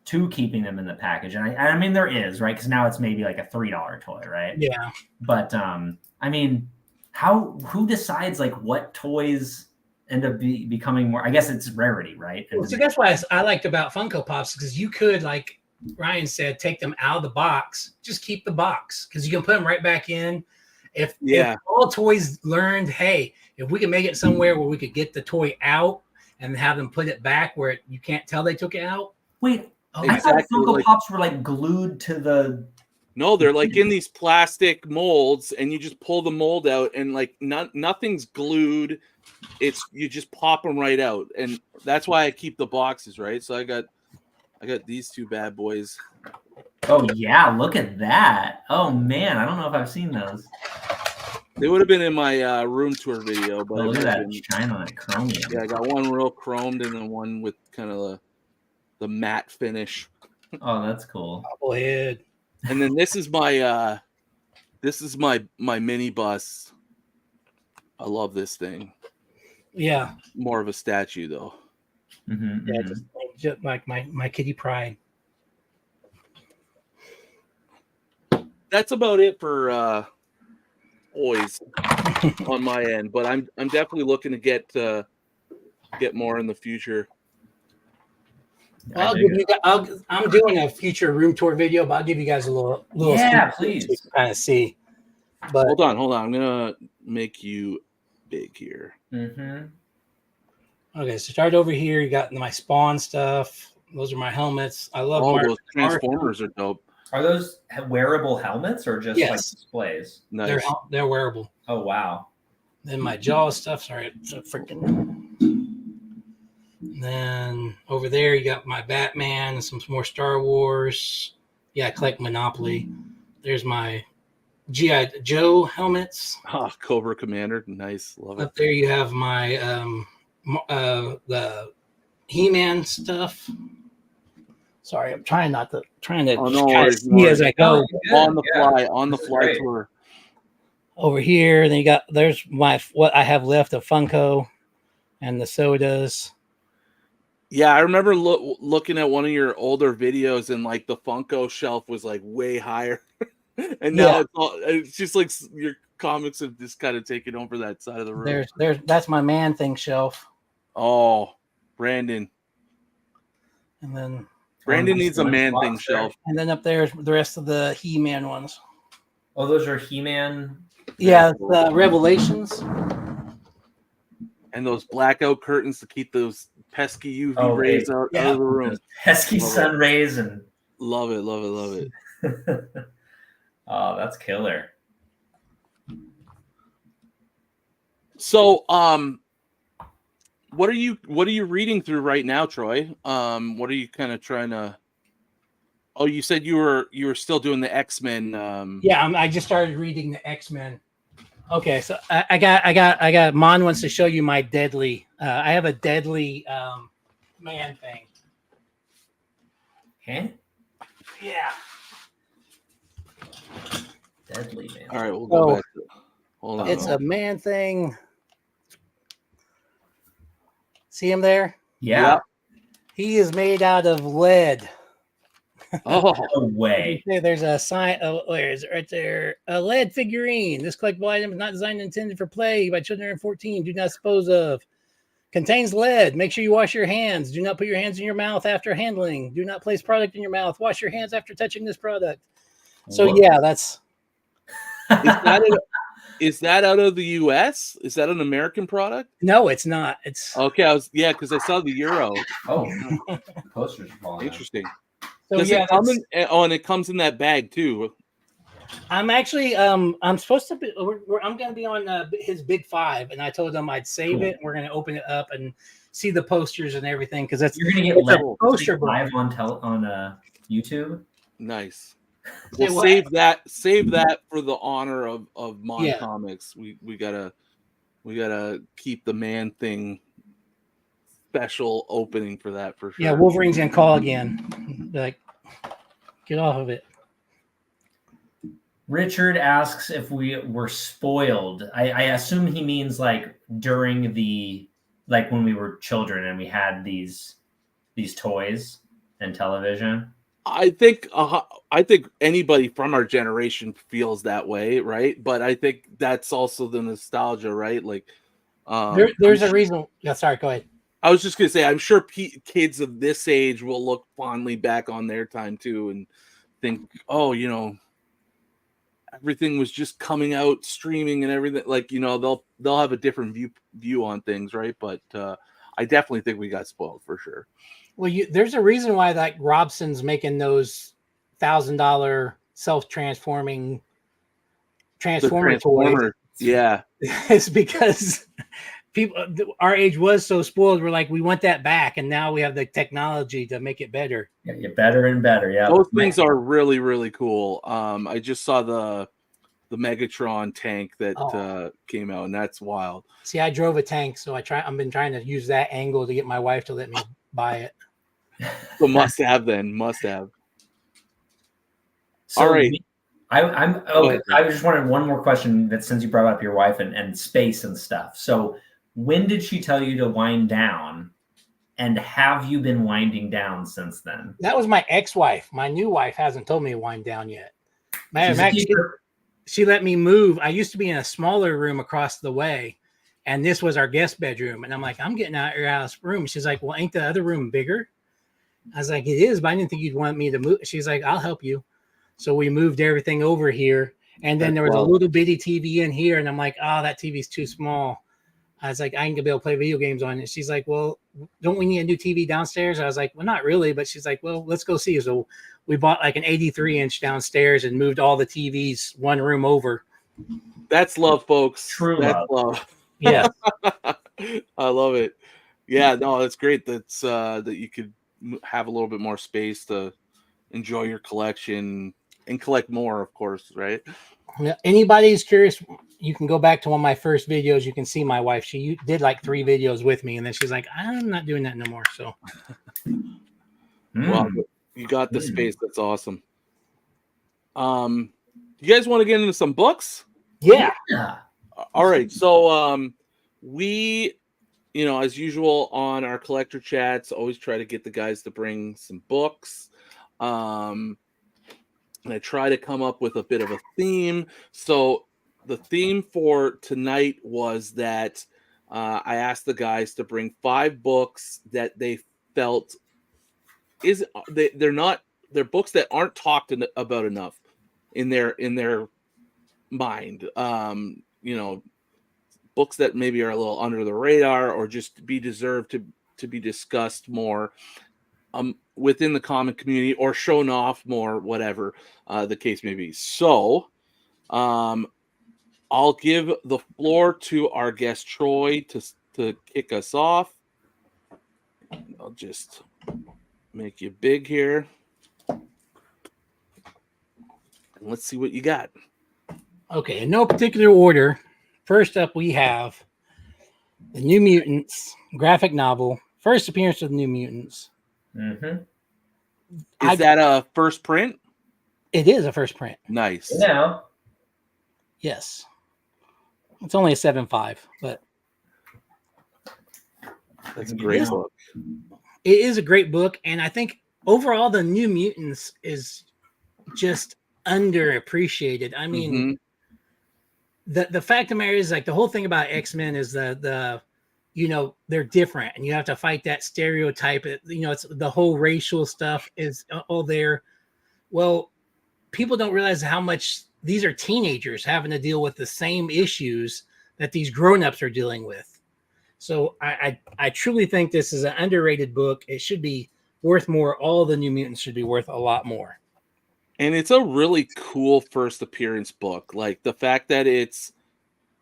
C: to keeping them in the package. And I mean, there is, right? Because now it's maybe like a $3 toy, right?
B: Yeah.
C: But I mean, who decides like what toys end up becoming more? I guess it's rarity, right?
B: Well, so that's why I liked about Funko Pops, because you could, like Ryan said, take them out of the box, just keep the box, because you can put them right back in. If all toys learned, hey, if we can make it somewhere where we could get the toy out and have them put it back where you can't tell they took it out.
C: Wait, I thought Funko Pops were like glued to the.
A: No, they're like in these plastic molds, and you just pull the mold out, and like nothing's glued. You just pop them right out, and that's why I keep the boxes, right? So I got these two bad boys.
C: Oh yeah, look at that! Oh man, I don't know if I've seen those.
A: They would have been in my room tour video, but
C: look at that shine on that chromium.
A: Yeah, I got one real chromed and then one with kind of the matte finish.
C: Oh, that's cool.
B: Bobblehead.
A: And then this is my mini bus. I love this thing.
B: Yeah.
A: More of a statue though.
C: Mm-hmm,
B: yeah, just like my Kitty Pride.
A: That's about it for toys on my end, but I'm definitely looking to get more in the future.
B: Well, I'm doing a future room tour video, but I'll give you guys a little
C: please,
B: so you can kind of see. But
A: hold on, I'm gonna make you big here.
C: Mm-hmm.
B: Okay, so start over here. You got my Spawn stuff. Those are my helmets. I love
A: those Transformers are dope.
C: Are those wearable helmets or just like displays?
A: Nice.
B: They're wearable.
C: Oh wow.
B: Then my Jaws stuff. Sorry, it's a freaking. Then over there you got my Batman and some more Star Wars. Yeah, I collect Monopoly. There's my G.I. Joe helmets.
A: Oh, Cobra Commander, nice, love it.
B: Up there you have my the He-Man stuff. Sorry, I'm trying to see as I go.
A: On the fly tour.
B: Over here, then there's what I have left of Funko and the sodas.
A: Yeah, I remember looking at one of your older videos, and like the Funko shelf was like way higher, and now it's just like your comics have just kind of taken over that side of the room.
B: That's my Man Thing shelf.
A: Oh, Brandon.
B: And then
A: Brandon needs a Man Thing shelf.
B: And then up there's the rest of the He-Man ones.
C: Oh, those are He-Man.
B: Yeah, the Revelations.
A: And those blackout curtains to keep those pesky UV rays out of the room.
C: Pesky sun rays and
A: love it.
C: Oh, that's killer.
A: So, what are you reading through right now, Troy? What are you kind of trying to? Oh, you said you were still doing the XMen.
B: Yeah, I just started reading the XMen. Okay, so I got Mon wants to show you my deadly. I have a deadly Man Thing.
C: Huh?
B: Yeah.
C: Deadly Man.
A: All right, we'll go back to it. Hold on.
B: It's a Man Thing. See him there?
C: Yeah.
B: He is made out of lead.
A: Oh,
C: no way.
B: There's a sign. Oh, where is it? Right there. A lead figurine. This collectible item is not designed and intended for play by children under 14. Do not dispose of. Contains lead. Make sure you wash your hands. Do not put your hands in your mouth after handling. Do not place product in your mouth. Wash your hands after touching this product. So yeah, that's.
A: Is that out of the U.S.? Is that an American product?
B: No, it's not. It's
A: okay. Because I saw the euro.
C: Oh, posters falling.
A: Interesting.
B: So
A: Does
B: yeah,
A: it come in, and it comes in that bag too.
B: I'm actually I'm supposed to be. I'm going to be on his Big 5, and I told him I'd save it. And we're going to open it up and see the posters and everything because
C: you're going to get
B: poster
C: live on YouTube.
A: Nice. We'll save that for the honor of Mon Comics. We gotta keep the Man Thing special opening for that for sure.
B: Yeah, Wolverine's gonna call again. Like, get off of it.
C: Richard asks if we were spoiled. I assume he means like during when we were children and we had these toys and television.
A: I think anybody from our generation feels that way, right? But I think that's also the nostalgia, right? Like
B: There's a reason. Yeah, sorry, go ahead.
A: I was just gonna say, I'm sure kids of this age will look fondly back on their time too, and think, oh, everything was just coming out streaming and everything. Like, they'll have a different view on things, right? But I definitely think we got spoiled for sure.
B: Well, there's a reason why like Robson's making those $1,000 self-transforming Transformer toys.
A: Yeah,
B: it's because people our age was so spoiled. We're like, we want that back, and now we have the technology to make it better.
C: Yeah, get better and better. Yeah,
A: those things are really, really cool. I just saw the Megatron tank that came out, and that's wild.
B: See, I drove a tank, so I've been trying to use that angle to get my wife to let me buy it.
A: So must have.
C: So
A: all right.
C: I'm okay. I just wanted one more question that since you brought up your wife and space and stuff. So when did she tell you to wind down, and have you been winding down since then?
B: That was my ex-wife. My new wife hasn't told me to wind down yet. Matter of fact, she let me move. I used to be in a smaller room across the way, and this was our guest bedroom. And I'm like, I'm getting out of your house room. She's like, well, ain't the other room bigger? I was like, it is, but I didn't think you'd want me to move. She's like, I'll help you. So we moved everything over here. And then there was a little bitty TV in here. And I'm like, oh, that TV's too small. I was like, I ain't gonna be able to play video games on it. She's like, well, don't we need a new TV downstairs? I was like, well, not really. But she's like, well, let's go see. So we bought like an 83-inch downstairs and moved all the TVs one room over.
A: That's love, folks.
C: True
A: love.
B: Yeah.
A: I love it. Yeah, no, that's great. That's that you could have a little bit more space to enjoy your collection and collect more, of course, right?
B: Yeah. Anybody's curious, you can go back to one of my first videos. You can see my wife. She did like 3 videos with me, and then she's like, I'm not doing that no more. So
A: well, you got the space. That's awesome. You guys want to get into some books?
B: Yeah.
A: All right. So we, as usual on our collector chats, always try to get the guys to bring some books. And I try to come up with a bit of a theme. So the theme for tonight was that I asked the guys to bring 5 books that they felt they're books that aren't talked about enough in their mind. Books that maybe are a little under the radar or just deserve to be discussed more within the comic community or shown off more, whatever the case may be. So I'll give the floor to our guest Troy to kick us off. I'll just make you big here. And let's see what you got.
B: Okay, in no particular order. First up, we have the New Mutants graphic novel, first appearance of the New Mutants.
C: Mm-hmm.
A: Is that a first print?
B: It is a first print.
A: Nice.
C: Yeah.
B: Yes. It's only a 7.5, but
A: that's a great book.
B: It is a great book, and I think overall the New Mutants is just underappreciated. I mean, the fact of the matter is, like, the whole thing about X-Men is the they're different, and you have to fight that stereotype. It's the whole racial stuff is all there. Well, people don't realize how much these are teenagers having to deal with the same issues that these grown-ups are dealing with. So I truly think this is an underrated book. It should be worth more. All the New Mutants should be worth a lot more.
A: And it's a really cool first appearance book. Like the fact that it's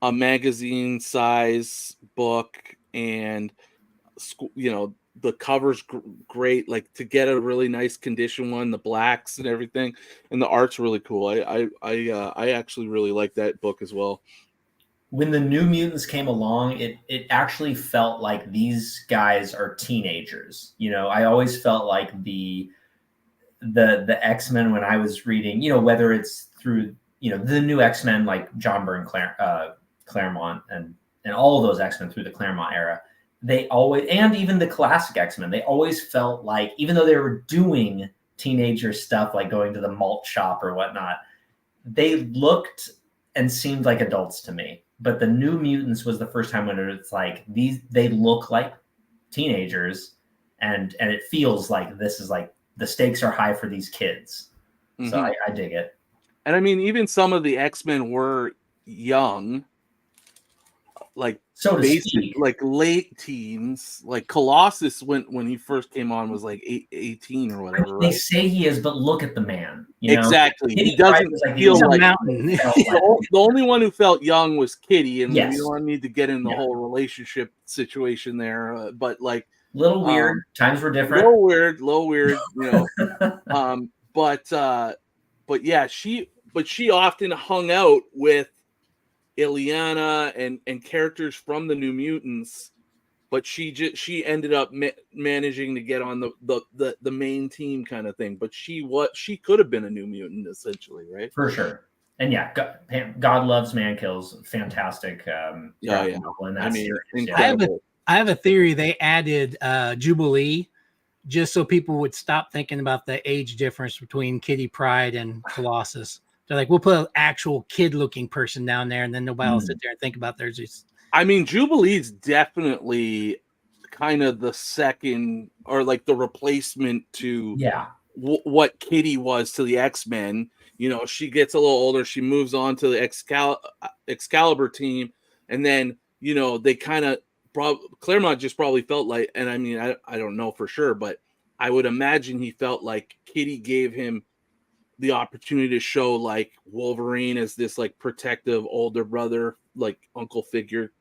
A: a magazine size book and, the cover's great. Like to get a really nice condition one, the blacks and everything, and the art's really cool. I actually really like that book as well.
C: When the New Mutants came along, it actually felt like these guys are teenagers. I always felt like the X-Men when I was reading, whether it's through, the new X-Men like John Byrne, Claremont, and all of those X-Men through the Claremont era, they always, and even the classic X-Men, they always felt like, even though they were doing teenager stuff like going to the malt shop or whatnot, they looked and seemed like adults to me. but the New Mutants was the first time when it's like they look like teenagers, and it feels like this is like the stakes are high for these kids. So I dig it.
A: And I mean, even some of the X-Men were young, like
C: so to speak,
A: like late teens. Like Colossus, when he first came on, was like 18 or whatever.
C: They
A: right?
C: say he is, but look at the man.
A: Exactly.
C: Kitty
A: he doesn't feel
B: he's a
A: like
B: mountain.
A: the only one who felt young was Kitty, and
C: Yes.
A: we don't need to get in the whole relationship situation there. But like,
C: little weird. Times were different.
A: Little weird. But yeah, she often hung out with Ileana and characters from the New Mutants, but she ended up managing to get on the main team kind of thing. But she could have been a New Mutant essentially, right?
C: For sure. And yeah, God Loves, Man Kills, fantastic.
A: In that
C: series.
A: Incredible.
B: I have a theory. They added Jubilee just so people would stop thinking about the age difference between Kitty Pryde and Colossus. They're like, we'll put an actual kid-looking person down there, and then nobody will sit there and think about theirs.
A: I mean, Jubilee's definitely kind of the second, or like the replacement to what Kitty was to the X-Men. She gets a little older. She moves on to the Excalibur team, and then they kind of Claremont just probably felt like, and I mean, I don't know for sure, but I would imagine he felt like Kitty gave him the opportunity to show like Wolverine as this like protective older brother, like uncle figure,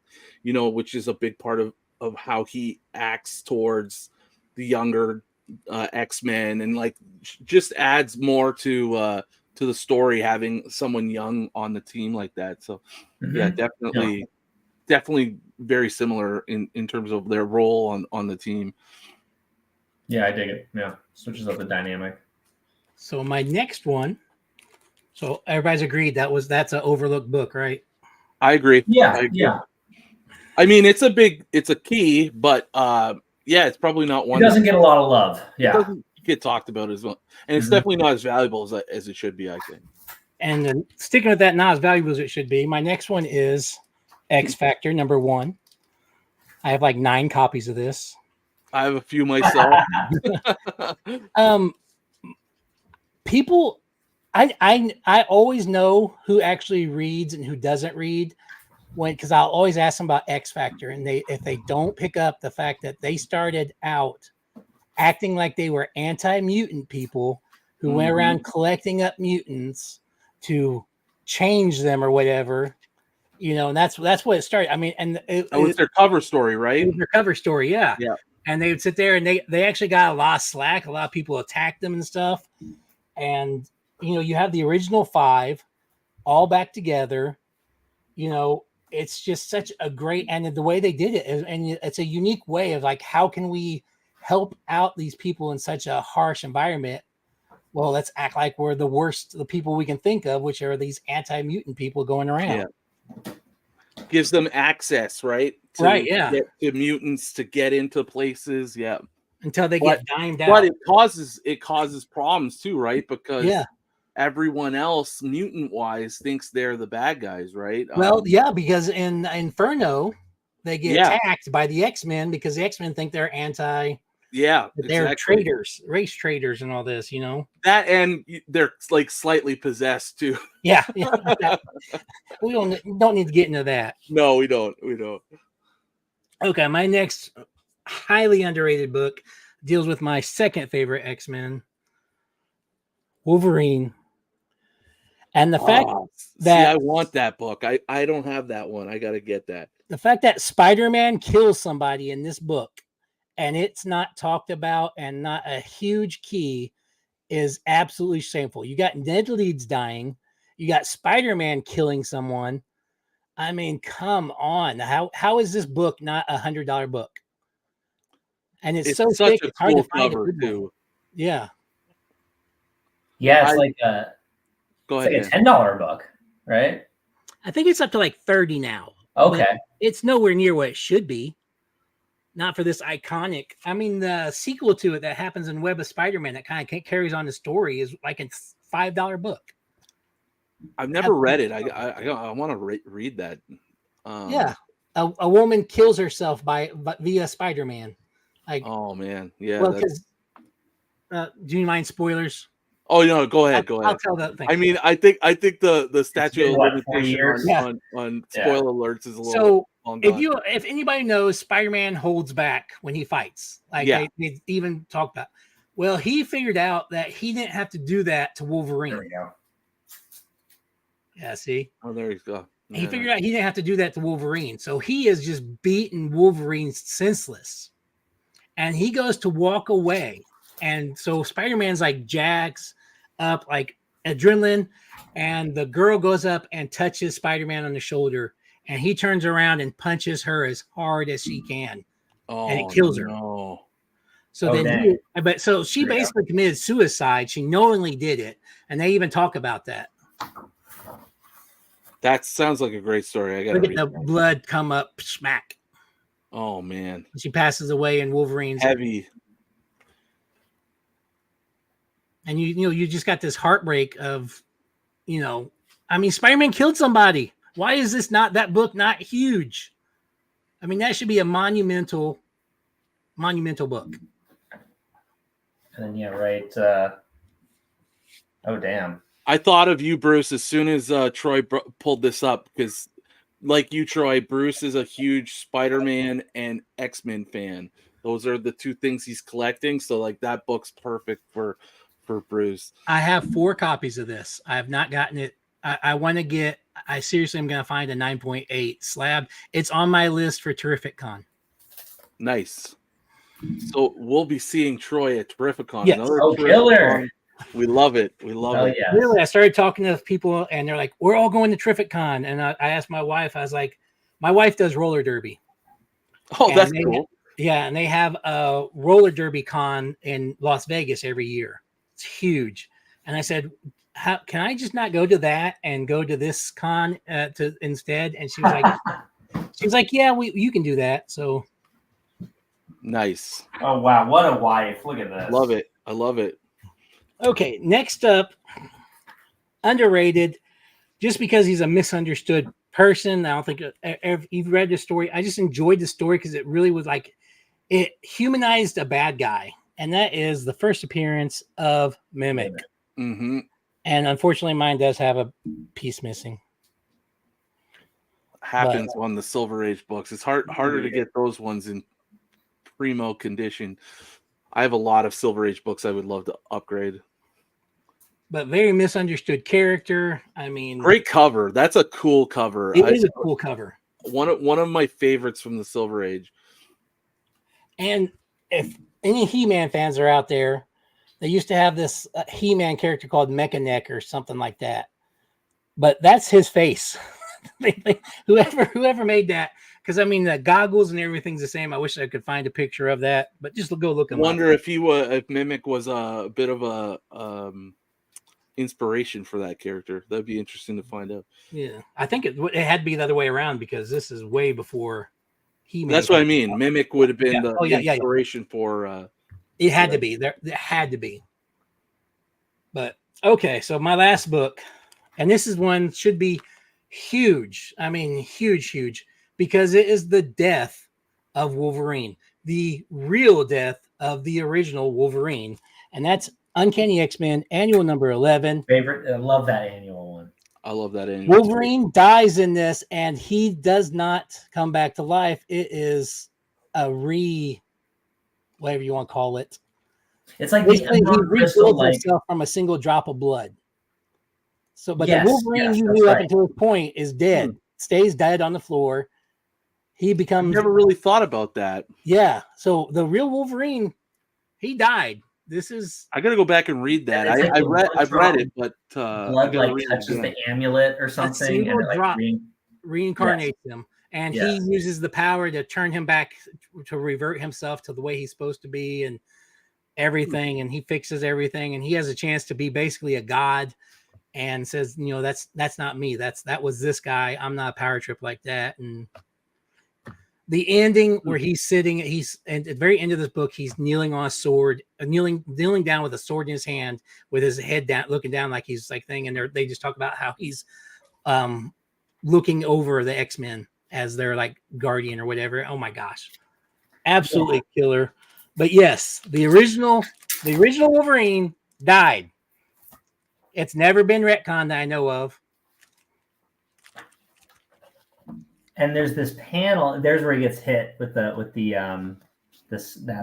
A: which is a big part of how he acts towards the younger X-Men, and like just adds more to the story having someone young on the team like that. So yeah, definitely very similar in terms of their role on the team.
C: Yeah, I dig it. Yeah, switches up the dynamic.
B: So my next one. So everybody's agreed that's an overlooked book, right?
A: I agree.
C: Yeah.
A: I mean, it's a key, but it's probably not one.
C: It doesn't get a lot of love. Yeah,
A: it doesn't get talked about as well, and it's definitely not as valuable as it should be, I think.
B: And then sticking with that, not as valuable as it should be. My next one is XFactor #1. I have like 9 copies of this.
A: I have a few myself.
B: People, I always know who actually reads and who doesn't read, because I'll always ask them about XFactor, and if they don't pick up the fact that they started out acting like they were anti-mutant people who went around collecting up mutants to change them or whatever, and that's what it started. I mean, and it
A: was their cover story, right?
B: It was their cover story, yeah. And they would sit there, and they actually got a lot of slack. A lot of people attacked them and stuff. And you have the original 5 all back together. It's just such a great, and the way they did it, and it's a unique way of like, how can we help out these people in such a harsh environment? Well, let's act like we're the people we can think of, which are these anti-mutant people going around.
A: Yeah. Gives them access, right?
B: To
A: mutants to get into places. Yeah.
B: Until they get dimed out.
A: But it causes problems too, right? Because everyone else, mutant wise, thinks they're the bad guys, right?
B: Well, because in Inferno, they get attacked by the X-Men because the X-Men think they're they're traitors, race traitors, and all this.
A: That, and they're like slightly possessed too.
B: Yeah. We don't need to get into that.
A: No, we don't.
B: Okay, my next highly underrated book deals with my second favorite X-Men, Wolverine. And the fact that
A: I want that book. I don't have that one. I got to get that.
B: The fact that SpiderMan kills somebody in this book and it's not talked about and not a huge key is absolutely shameful. You got Ned Leeds dying. You got Spider-Man killing someone. I mean, come on. How is this book not $100 book? And it's so
A: such
B: thick,
A: a
B: it's hard
A: cool
B: to find
A: cover too.
B: Yeah.
C: Yeah, it's like a $10 book, right?
B: I think it's up to like 30 now.
C: Okay.
B: It's nowhere near what it should be. Not for this iconic. I mean, the sequel to it that happens in Web of Spider-Man that kind of carries on the story is like a $5 book.
A: I've never read it. I want to read that.
B: Yeah, a woman kills herself via SpiderMan. Like,
A: oh man, yeah.
B: well, because do you mind spoilers?
A: Oh no, go ahead, go
B: I'll
A: ahead.
B: tell that thing.
A: I mean, I think the statute
C: been,
A: of
C: what, 4
A: limitation
C: years?
A: on spoiler alerts is a little
B: So
A: long gone.
B: if anybody knows, Spider-Man holds back when he fights. Like they even talk about. Well, he figured out that he didn't have to do that to Wolverine.
C: There we go.
B: Yeah, see?
A: Oh, there you go.
B: He figured out he didn't have to do that to Wolverine. So he is just beaten Wolverine senseless. And he goes to walk away. And so Spider-Man's like jacks up like adrenaline. And the girl goes up and touches Spider-Man on the shoulder. And he turns around and punches her as hard as she can. And it kills her.
A: No.
B: So so she basically committed suicide. She knowingly did it. And they even talk about that.
A: That sounds like a great story. I gotta
B: look at the blood come up, smack.
A: Oh man.
B: She passes away in Wolverine's
A: heavy.
B: And you just got this heartbreak of, I mean, Spider-Man killed somebody. Why is that book not huge? I mean, that should be a monumental book.
C: And then right. Oh damn.
A: I thought of you, Bruce, as soon as Troy pulled this up, because like you, Troy, Bruce is a huge Spider-Man and X-Men fan. Those are the two things he's collecting. So like that book's perfect for Bruce.
B: I have 4 copies of this. I have not gotten it. I seriously am going to find a 9.8 slab. It's on my list for Terrific Con.
A: Nice. So we'll be seeing Troy at Terrificon.
B: Yes.
C: Killer.
A: We love it. We love it.
C: Yes.
B: Really, I started talking to people and they're like, we're all going to Terrific Con. And I asked my wife, I was like, my wife does roller derby.
A: Oh, that's cool.
B: And they have a roller derby con in Las Vegas every year. It's huge. And I said, can I just not go to that and go to this con instead? And she was like, yeah, you can do that. So
A: nice.
C: Oh wow, what a wife! Look at this.
A: Love it. I love it.
B: Okay, next up, underrated, just because he's a misunderstood person. I don't think if you've read the story. I just enjoyed the story because it really was like it humanized a bad guy, and that is the first appearance of Mimic.
A: Mm-hmm.
B: And unfortunately, mine does have a piece missing.
A: Happens on the Silver Age books. It's harder to get those ones in primo condition. I have a lot of Silver Age books I would love to upgrade.
B: But very misunderstood character. I mean,
A: great cover. That's a cool cover.
B: It is a cool cover.
A: One of my favorites from the Silver Age.
B: And if any He-Man fans are out there, they used to have this He-Man character called Mechaneck or something like that. But that's his face. whoever made that, because I mean the goggles and everything's the same. I wish I could find a picture of that, but just go look him up.
A: Wonder if if Mimic was a bit of a inspiration for that character. That'd be interesting to find out.
B: Yeah, I think it had to be the other way around because this is way before He-Man.
A: That's what I mean. Mimic would have been the inspiration for.
B: It had to be there. It had to be. But okay, so my last book, and this is one should be huge. I mean, huge, because it is the death of Wolverine, the real death of the original Wolverine, and that's Uncanny XMen Annual number 11.
C: Favorite. I love that annual one.
A: I love that annual.
B: Wolverine dies in this, and he does not come back to life. It is a whatever you want to call it.
C: It's like
B: he rebuilds himself from a single drop of blood. So, but the Wolverine you knew up until this point is dead. Stays dead on the floor. He becomes.
A: I never really thought about that.
B: Yeah. So the real Wolverine, he died. This is.
A: I got to go back and read that. I've read it, but
C: blood touches the amulet or something, and it
B: drop reincarnates him, and he uses the power to turn him back to revert himself to the way he's supposed to be, and everything, and he fixes everything, and he has a chance to be basically a god. And says, that's not me. That was this guy. I'm not a power trip like that. And the ending where he's sitting, at the very end of this book, he's kneeling on a sword, kneeling down with a sword in his hand, with his head down, looking down like he's like thing. And they just talk about how he's looking over the X-Men as their like guardian or whatever. Oh my gosh, absolutely killer. But yes, the original Wolverine died. It's never been retconned that I know of.
C: And there's this panel. There's where he gets hit with that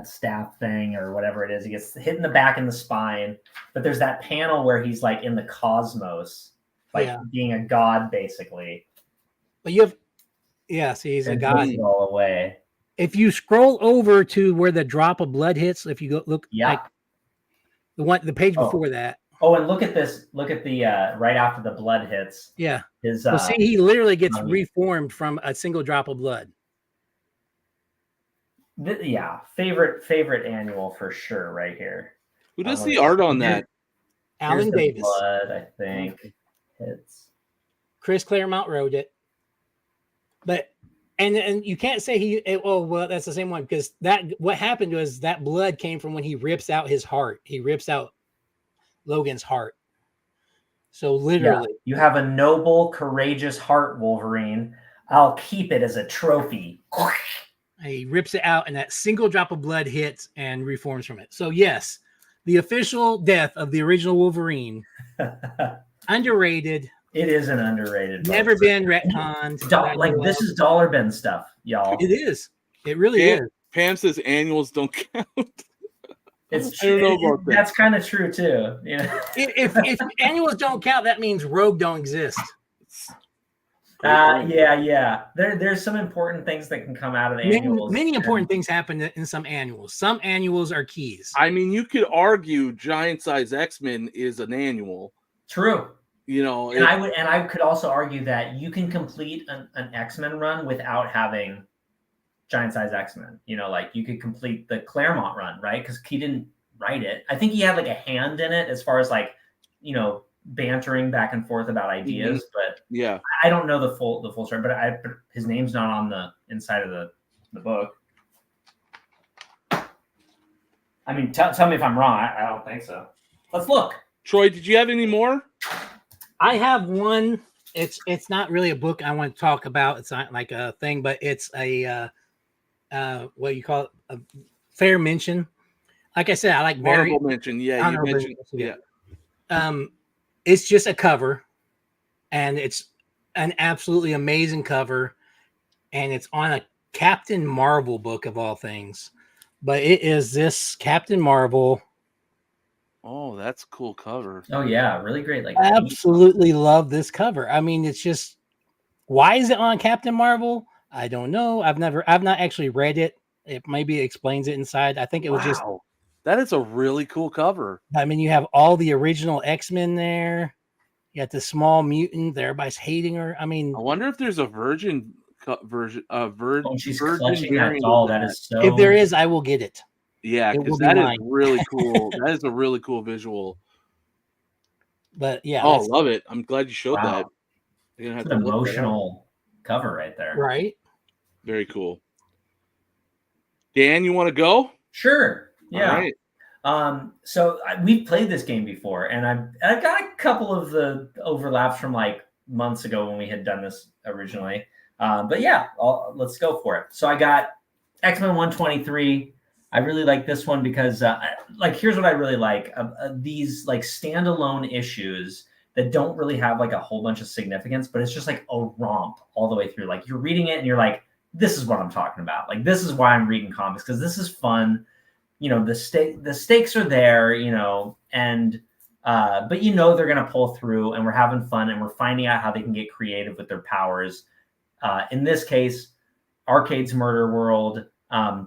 C: staff thing or whatever it is. He gets hit in the back in the spine. But there's that panel where he's like in the cosmos, like being a god basically.
B: But you have, so he's a god.
C: It all away.
B: If you scroll over to where the drop of blood hits, if you go look, like the page before that.
C: Oh, and look at this. Look at the right after the blood hits.
B: Yeah.
C: His
B: see, he literally gets reformed from a single drop of blood.
C: Favorite annual for sure, right here.
A: Who does the art on that?
B: Alan Davis.
C: Blood, I think. Hits.
B: Chris Claremont wrote it. But and you can't say that's the same one, because what happened was that blood came from when he rips out his heart. He rips out Logan's heart. So literally,
C: you have a noble, courageous heart, Wolverine. I'll keep it as a trophy.
B: He rips it out, and that single drop of blood hits and reforms from it. So yes, the official death of the original Wolverine. Underrated.
C: It is an underrated.
B: Never been retconned.
C: This is dollar bin stuff, y'all.
B: It is. It really is.
A: Pam says annuals don't count.
C: It's true. I don't know about that. That's kind of true too. You know,
B: if annuals don't count, that means Rogue don't exist.
C: There's some important things that can come out of annuals.
B: Many important things happen in some annuals. Some annuals are keys.
A: I mean, you could argue Giant Size X-Men is an annual.
C: True.
A: You know,
C: and I could also argue that you can complete an X-Men run without having Giant Size X-Men. You know, like you could complete the Claremont run, right? Because he didn't write it. I think he had like a hand in it as far as like, you know, bantering back and forth about ideas. But
A: yeah,
C: I don't know the full story. But his name's not on the inside of the book. I mean, tell me if I'm wrong. I don't think so. Let's look.
A: Troy, did you have any more?
B: I have one. It's not really a book I want to talk about. It's not like a thing, but it's a what you call it, a fair mention. Like I said, I like
A: honorable mention. Yeah, you mentioned.
B: Yeah. It's just a cover, and it's an absolutely amazing cover, and it's on a Captain Marvel book of all things. But it is this Captain Marvel.
A: Oh, that's a cool cover.
C: Oh yeah, really great. Like,
B: absolutely love this cover. I mean, it's just, why is it on Captain Marvel? I don't know. I've not actually read it. It maybe explains it inside. I think it was just.
A: That is a really cool cover.
B: I mean, you have all the original X-Men there. You got the small mutant that everybody's hating her. I mean,
A: I wonder if there's a virgin version.
C: She's clutching that doll. That is so.
B: If there is, I will get it.
A: Yeah, because that is really cool. That is a really cool visual.
B: But yeah,
A: I love it. I'm glad you showed that. You're gonna have
C: an emotional cover right there.
B: Right.
A: Very cool. Dan, you want to go?
C: Sure. Yeah.
A: All right.
C: So we've played this game before, and I've got a couple of the overlaps from like months ago when we had done this originally. But yeah, let's go for it. So I got X-Men 123. I really like this one because, here's what I really like. These, like, standalone issues that don't really have, like, a whole bunch of significance, but it's just, like, a romp all the way through. Like, you're reading it and you're like, this is what I'm talking about. Like, this is why I'm reading comics, because this is fun. You know, the stakes are there, you know, and but you know they're going to pull through, and we're having fun, and we're finding out how they can get creative with their powers. In this case, Arcade's Murder World.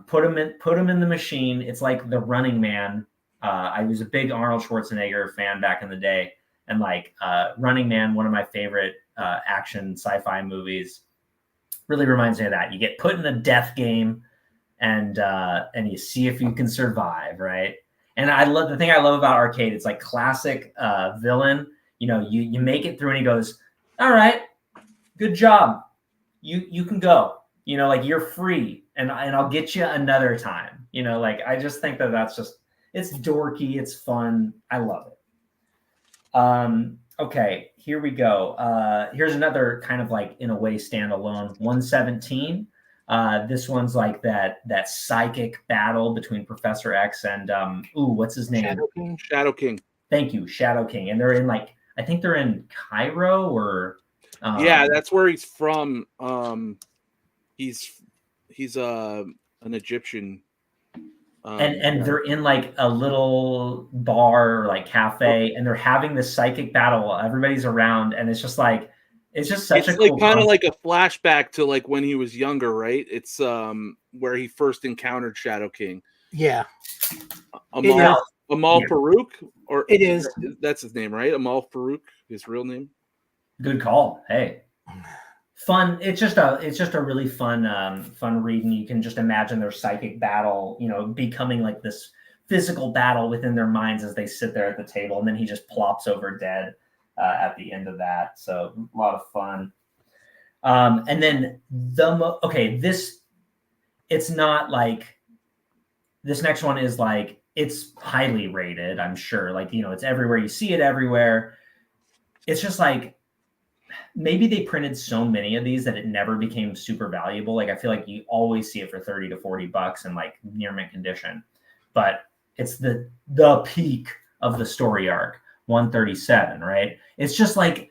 C: Put him in the machine. It's like the Running Man. I was a big Arnold Schwarzenegger fan back in the day, and like Running Man, one of my favorite action sci-fi movies, really reminds me of that. You get put in a death game, and you see if you can survive, right? And the thing I love about Arcade, it's like classic villain. You know, you make it through, and he goes, "All right, good job. You can go. You know, like you're free." And I'll get you another time. You know, like I just think that's just, it's dorky, it's fun. I love it. Okay, here we go. Here's another kind of like in a way standalone 117. This one's like that psychic battle between Professor X and what's his name?
B: Shadow King.
A: Shadow King.
C: Thank you, Shadow King. And they're in like I think they're in Cairo or
A: yeah, that's where he's from. He's an Egyptian.
C: And they're in like a little bar or like cafe, and they're having this psychic battle while everybody's around, and it's just such a
A: like
C: cool
A: kind of like a flashback to like when he was younger, right? It's where he first encountered Shadow King.
B: Yeah.
A: Amal Farouk, or
B: it is.
A: That's his name, right? Amal Farouk, his real name.
C: Good call. Hey. Fun. It's just a really fun read, and you can just imagine their psychic battle, becoming like this physical battle within their minds as they sit there at the table, and then he just plops over dead at the end of that. So a lot of fun. And then it's not like this next one is like it's highly rated. I'm sure, like it's everywhere. You see it everywhere. It's just like. Maybe they printed so many of these that it never became super valuable. Like I feel like you always see it for $30 to $40 in like near mint condition, but it's the peak of the story arc, 137, right? It's just like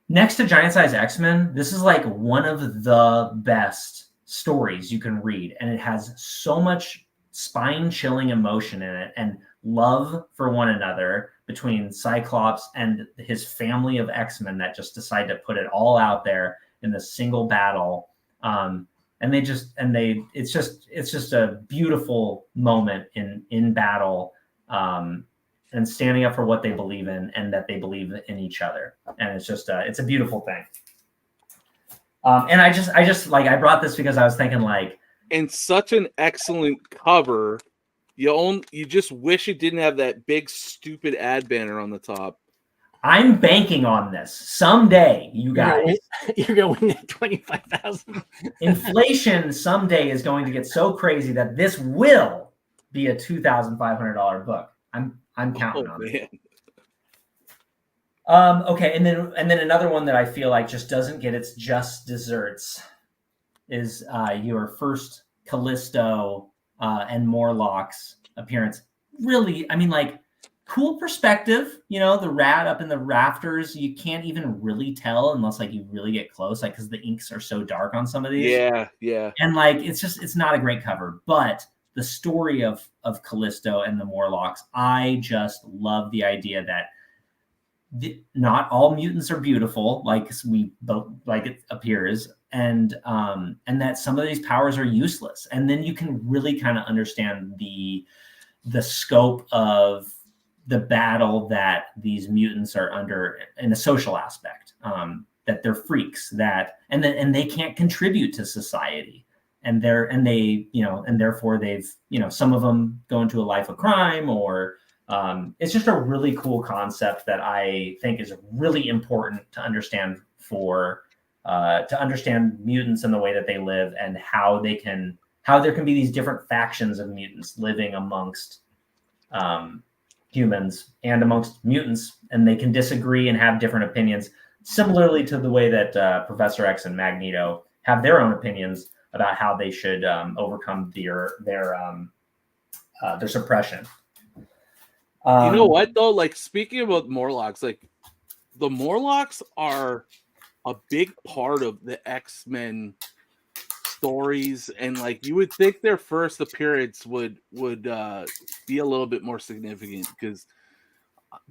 C: next to Giant Size X-Men, this is like one of the best stories you can read, and it has so much spine-chilling emotion in it and love for one another between Cyclops and his family of X-Men that just decide to put it all out there in this single battle. It's just a beautiful moment in battle, and standing up for what they believe in and that they believe in each other. And it's just it's a beautiful thing. And I just like, I brought this because I was thinking like,
A: and such an excellent cover. You just wish it didn't have that big stupid ad banner on the top.
C: I'm banking on this someday, you guys.
B: You're going to win that 25,000.
C: Inflation someday is going to get so crazy that this will be a $2,500 book. I'm counting on it. Okay, and then another one that I feel like just doesn't get its just desserts is your first Callisto and Morlocks appearance. Really, I mean, like, cool perspective. The rat up in the rafters, you can't even really tell unless like you really get close, like because the inks are so dark on some of these.
A: Yeah.
C: And like it's not a great cover, but the story of Callisto and the Morlocks, I just love the idea that not all mutants are beautiful, like it appears, and that some of these powers are useless. And then you can really kind of understand the scope of the battle that these mutants are under in a social aspect, that they're freaks, and they can't contribute to society, and therefore they've, some of them go into a life of crime, or it's just a really cool concept that I think is really important to understand to understand mutants and the way that they live, and how there can be these different factions of mutants living amongst humans and amongst mutants, and they can disagree and have different opinions, similarly to the way that Professor X and Magneto have their own opinions about how they should overcome their suppression.
A: You know what though? Like, speaking about Morlocks, like the Morlocks are a big part of the X-Men stories, and like you would think their first appearance would be a little bit more significant, because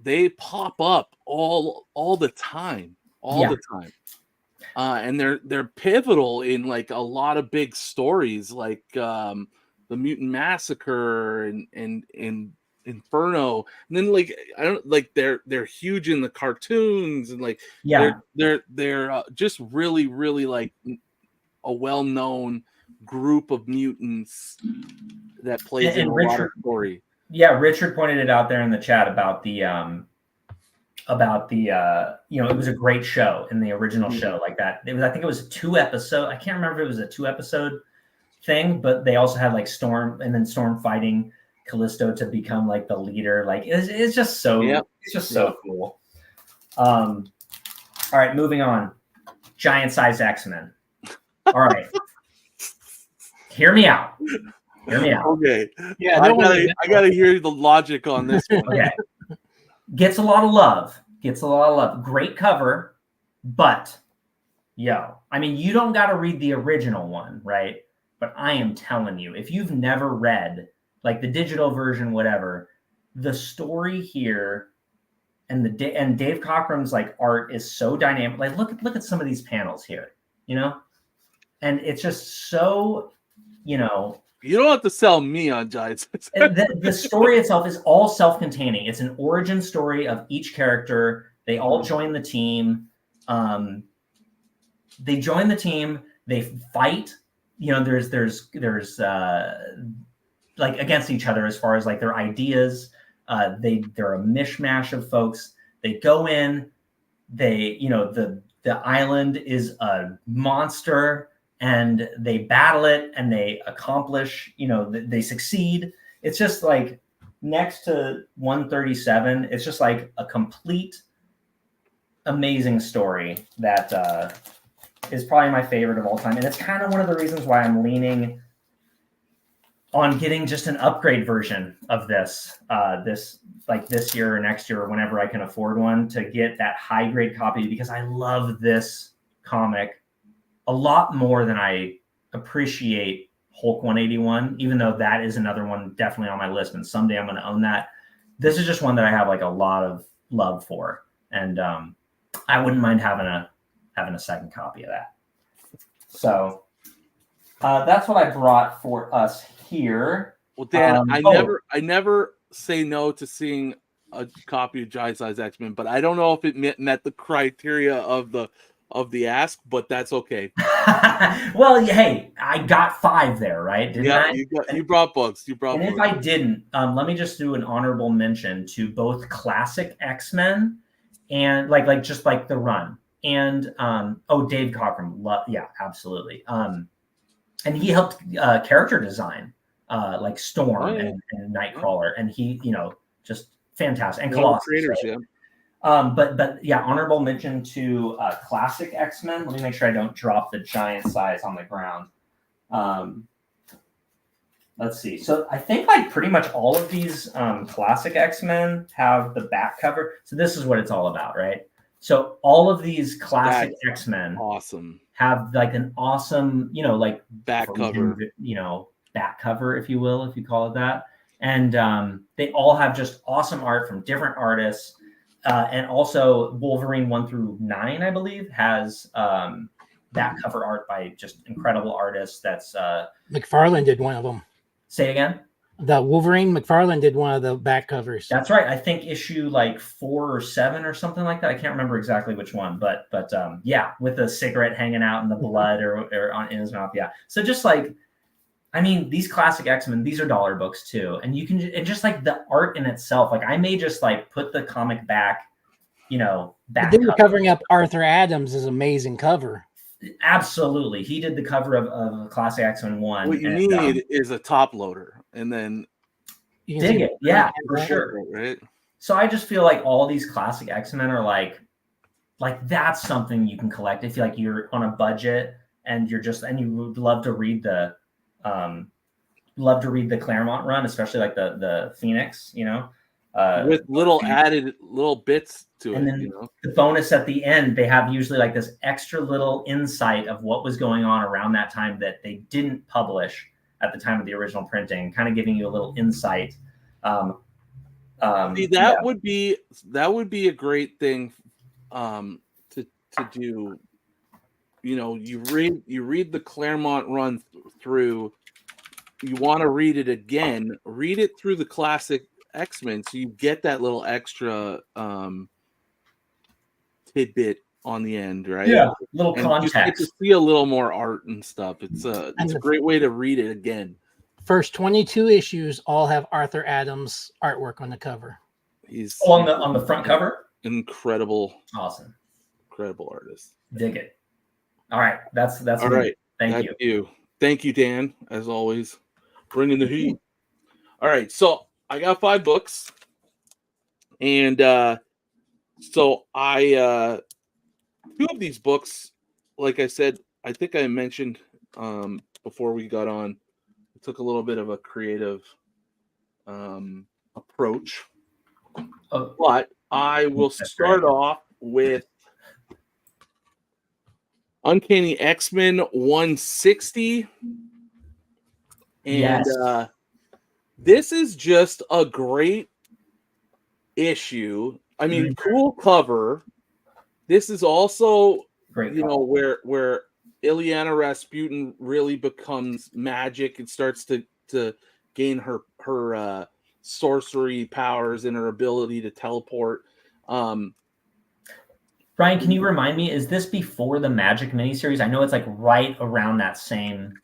A: they pop up all the time, the time, and they're pivotal in like a lot of big stories, like the Mutant Massacre and Inferno, and then like I don't like they're huge in the cartoons, and like they're just really like a well-known group of mutants that plays in a lot of story.
C: Yeah, Richard pointed it out there in the chat about the it was a great show in the original show, like that. I think it was a 2-episode. I can't remember if it was a 2-episode thing, but they also had like Storm fighting Callisto to become like the leader. Like it's just so it's just so cool. All right, moving on. Giant size X-Men. All right. Hear me out.
A: Okay.
B: Yeah,
A: I gotta hear the logic on this one.
C: Okay. Gets a lot of love. Great cover, but I mean, you don't got to read the original one, right? But I am telling you, if you've never read like the digital version, whatever, the story here and Dave Cockrum's like art is so dynamic. Like look at some of these panels here, and it's just so,
A: You don't have to sell me on Giants.
C: the story itself is all self-containing. It's an origin story of each character. They all join the team. They join the team. They fight. There's like against each other as far as like their ideas. They're a mishmash of folks. They go in. The island is a monster. And they battle it and they accomplish, they succeed. It's just like next to 137, it's just like a complete amazing story that is probably my favorite of all time. And it's kind of one of the reasons why I'm leaning on getting just an upgrade version of this year or next year or whenever I can afford one, to get that high grade copy, because I love this comic a lot more than I appreciate Hulk 181, even though that is another one definitely on my list, and someday I'm going to own that. This is just one that I have like a lot of love for, and I wouldn't mind having a second copy of that. So that's what I brought for us here.
A: Well, Dan, I never say no to seeing a copy of Giant Size X-Men, but I don't know if it met the criteria of the ask, but that's okay.
C: Well, hey, I got 5 there, right? Didn't I?
A: You brought books.
C: If I didn't, let me just do an honorable mention to both classic X-Men and like just like the run, and Dave Cockrum, yeah, absolutely. And he helped character design like Storm and Nightcrawler, and he just fantastic, and Colossus. But yeah, honorable mention to classic X-Men. Let me make sure I don't drop the giant size on the ground. Let's see. So I think like pretty much all of these classic X-Men have the back cover. So this is what it's all about, right? So all of these classic X-Men have like an awesome, like
A: back cover,
C: back cover, if you will, if you call it that. And they all have just awesome art from different artists. And also Wolverine 1 through 9, I believe, has back cover art by just incredible artists. That's
B: McFarlane did one of them.
C: Say it again.
B: The Wolverine, McFarlane did one of the back covers.
C: That's right. I think issue like 4 or 7 or something like that. I can't remember exactly which one, but yeah, with a cigarette hanging out in the blood or in his mouth. Yeah. So just like, I mean, these classic X-Men, these are dollar books too. And you can, and just like the art in itself, like I may just like put the comic back, back.
B: They were covering up Arthur Adams' amazing cover.
C: Absolutely. He did the cover of Classic X-Men 1.
A: What you need is a top loader, and then
C: dig it. Yeah, for sure.
A: Right.
C: So I just feel like all these classic X-Men are like that's something you can collect if you're on a budget and you would love to read the Claremont run, especially like the Phoenix,
A: with added little bits to
C: and
A: it.
C: Then the bonus at the end, they have usually like this extra little insight of what was going on around that time that they didn't publish at the time of the original printing, kind of giving you a little insight.
A: See, that would be a great thing to do. You read the Claremont run through. You want to read it again. Read it through the classic X-Men, so you get that little extra tidbit on the end, right?
C: Yeah, little context.
A: You get to see a little more art and stuff. It's a great way to read it again.
B: First 22 issues all have Arthur Adams artwork on the cover.
C: He's on the front cover.
A: Incredible,
C: awesome,
A: incredible artist.
C: Dig it. All right, that's
A: all right.
C: Thank
A: you, Dan. As always, bringing the heat. All right, so I got 5 books, and So I 2 of these books, like I said, I think I mentioned before we got on, it took a little bit of a creative approach.
C: Oh,
A: But I will start off with Uncanny XMen 160. And
C: yes.
A: This is just a great issue. I mean, cool cover. This is also,
C: Great.
A: Where Ilyana Rasputin really becomes magic and starts to gain her sorcery powers and her ability to teleport.
C: Brian, can you remind me, is this before the Magic miniseries? I know it's like right around that same.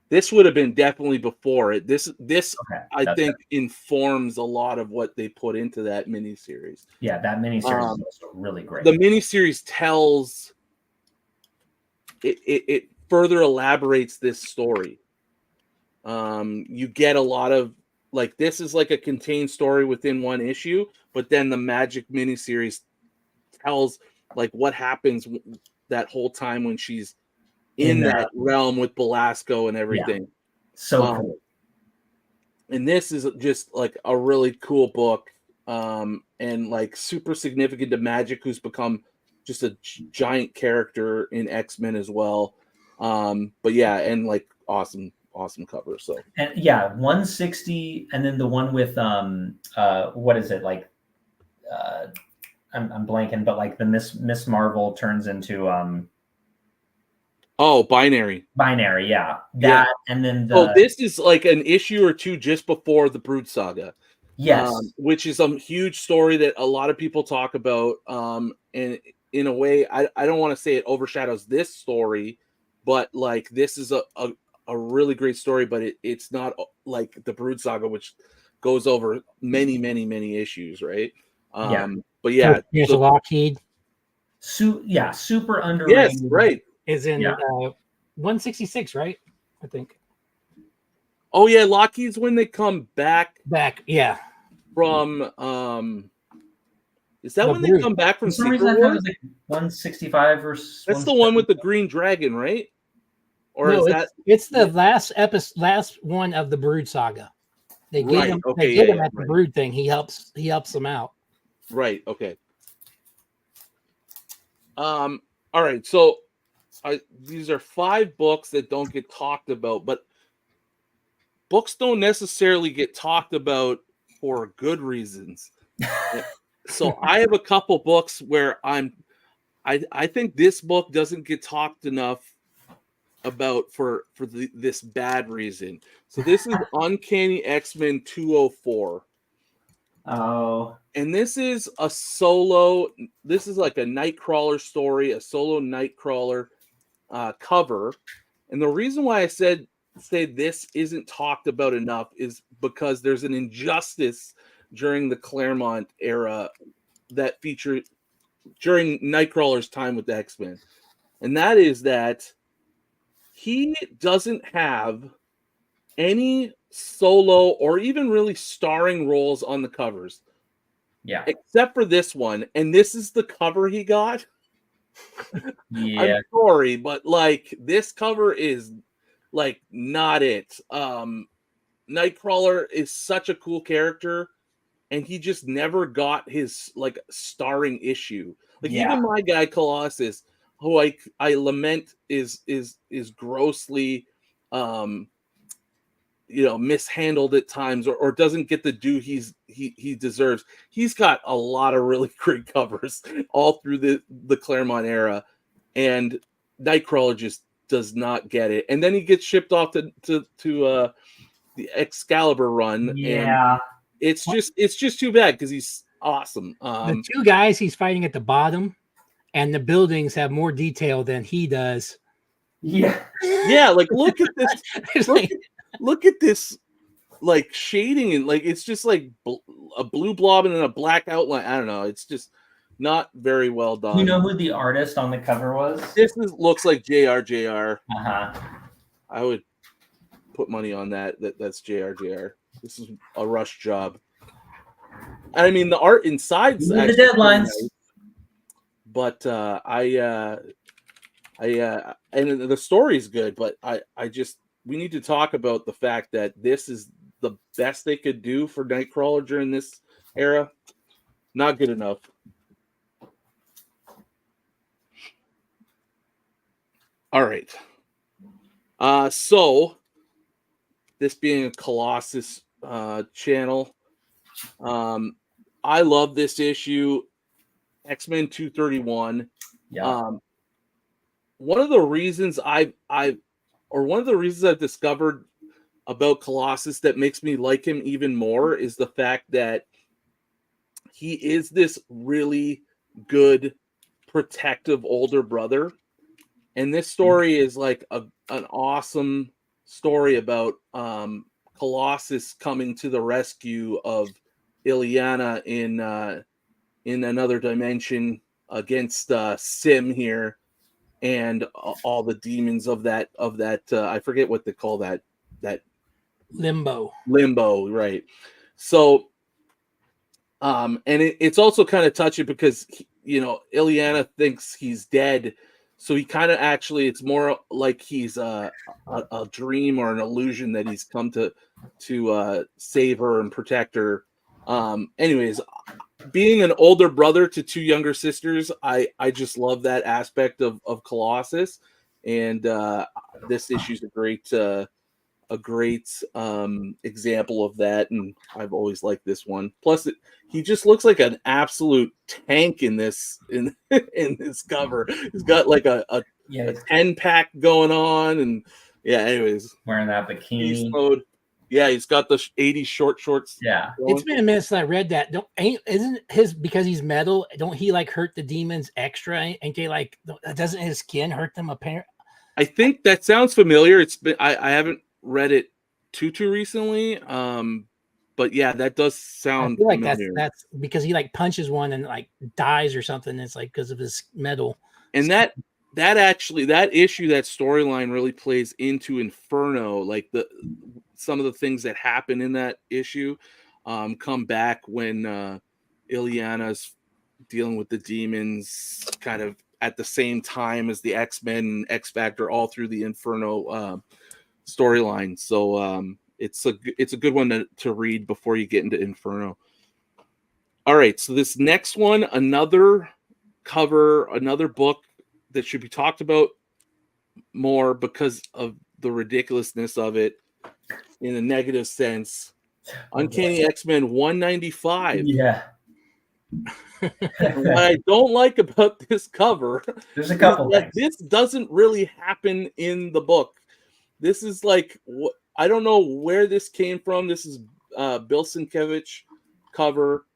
A: This would have been definitely before it. This
C: Okay,
A: I think informs a lot of what they put into that miniseries.
C: Yeah, that miniseries is also really great.
A: The miniseries tells it further elaborates this story. You get a lot of, like, this is like a contained story within one issue, but then the Magic miniseries tells like what happens that whole time when she's in that realm with Belasco and everything.
C: Yeah. So cool.
A: And this is just like a really cool book, and like super significant to Magic, who's become just a giant character in X-Men as well. But yeah, and like awesome cover. So
C: and yeah, 160, and then the one with what is it like? I'm blanking, but like the Miss Marvel turns into
A: Binary,
C: yeah, that, and then
A: this is like an issue or two just before the Brood Saga.
C: Yes,
A: which is a huge story that a lot of people talk about, and in a way, I don't want to say it overshadows this story, but like this is a really great story, but it's not like the Brood Saga, which goes over many issues, right? But yeah,
B: here's a Lockheed.
C: Super underrated.
A: Yes, right.
B: Is in 166, right? I think.
A: Oh yeah, Lockheed's when they come back.
B: Yeah.
A: From is that when they come back from Secret Wars?
C: I thought it was like 165 or.
A: That's the one with the green dragon, right? Or
B: no,
A: is that?
B: It's the last one of the Brood Saga. They get him.
A: Okay,
B: they get him at the Brood thing. He helps them out.
A: Right. Okay. All right. So, these are 5 books that don't get talked about, but books don't necessarily get talked about for good reasons. So I have a couple books where I think this book doesn't get talked enough about for this bad reason. So this is Uncanny XMen 204.
C: Oh.
A: And this is a solo. This is like a Nightcrawler story, a solo Nightcrawler cover. And the reason why I say this isn't talked about enough is because there's an injustice during the Claremont era that featured during Nightcrawler's time with the X-Men. And that is that he doesn't have any solo or even really starring roles on the covers.
C: Yeah.
A: Except for this one. And this is the cover he got.
C: Yeah.
A: I'm sorry, but like this cover is like not it. Nightcrawler is such a cool character, and he just never got his like starring issue. Like even my guy Colossus, who I lament is grossly mishandled at times, or doesn't get the due he deserves. He's got a lot of really great covers all through the Claremont era, and Nightcrawler just does not get it. And then he gets shipped off to the Excalibur run.
C: Yeah.
A: And it's just too bad because he's awesome.
B: The 2 guys he's fighting at the bottom and the buildings have more detail than he does.
C: Yeah.
A: Yeah, like look at this. Look at this like shading, and like it's just like a blue blob and then a black outline. I don't know. It's just not very well done.
C: You know who the artist on the cover was?
A: Looks like JR.
C: Uh-huh.
A: I would put money on that's JR. This is a rush job. I mean, the art inside's
C: the deadlines.
A: Nice. but and the story's good, but we need to talk about the fact that this is the best they could do for Nightcrawler during this era. Not good enough. All right. So this being a Colossus channel, I love this issue, X-Men 231.
C: Yeah.
A: One of the reasons I've discovered about Colossus that makes me like him even more is the fact that he is this really good, protective older brother. And this story is like an awesome story about Colossus coming to the rescue of Illyana in another dimension against Sim here, and all the demons of that I forget what they call that
B: Limbo,
A: right? So and it's also kind of touchy because Illyana thinks he's dead, so he kind of actually, it's more like he's a dream or an illusion that he's come to save her and protect her. Anyways, being an older brother to two younger sisters, I just love that aspect of Colossus, and this issue's a great example of that, and I've always liked this one. Plus, he just looks like an absolute tank in this this cover. He's got like a 10-pack going on, and anyways,
C: wearing that bikini.
A: Beast mode. Yeah, he's got the 80s short shorts.
C: Yeah.
B: It's been a minute since I read that. Isn't his, because he's metal, don't he like hurt the demons extra? Ain't they like, doesn't his skin hurt them apparently?
A: I think that sounds familiar. It's been, I haven't read it too recently. But yeah, that does sound
B: I feel like
A: familiar.
B: that's because he like punches one and like dies or something. It's like because of his metal.
A: And that actually, that issue, that storyline really plays into Inferno. Like some of the things that happen in that issue come back when Illyana's dealing with the demons kind of at the same time as the X-Men and XFactor all through the Inferno storyline. So it's a good one to read before you get into Inferno. All right, so this next one, another cover, another book that should be talked about more because of the ridiculousness of it in a negative sense. Uncanny X-Men 195.
C: Yeah.
A: What I don't like about this cover,
C: there's a couple things.
A: This doesn't really happen in the book. This is like, I don't know where this came from. This is Bill Sienkiewicz cover.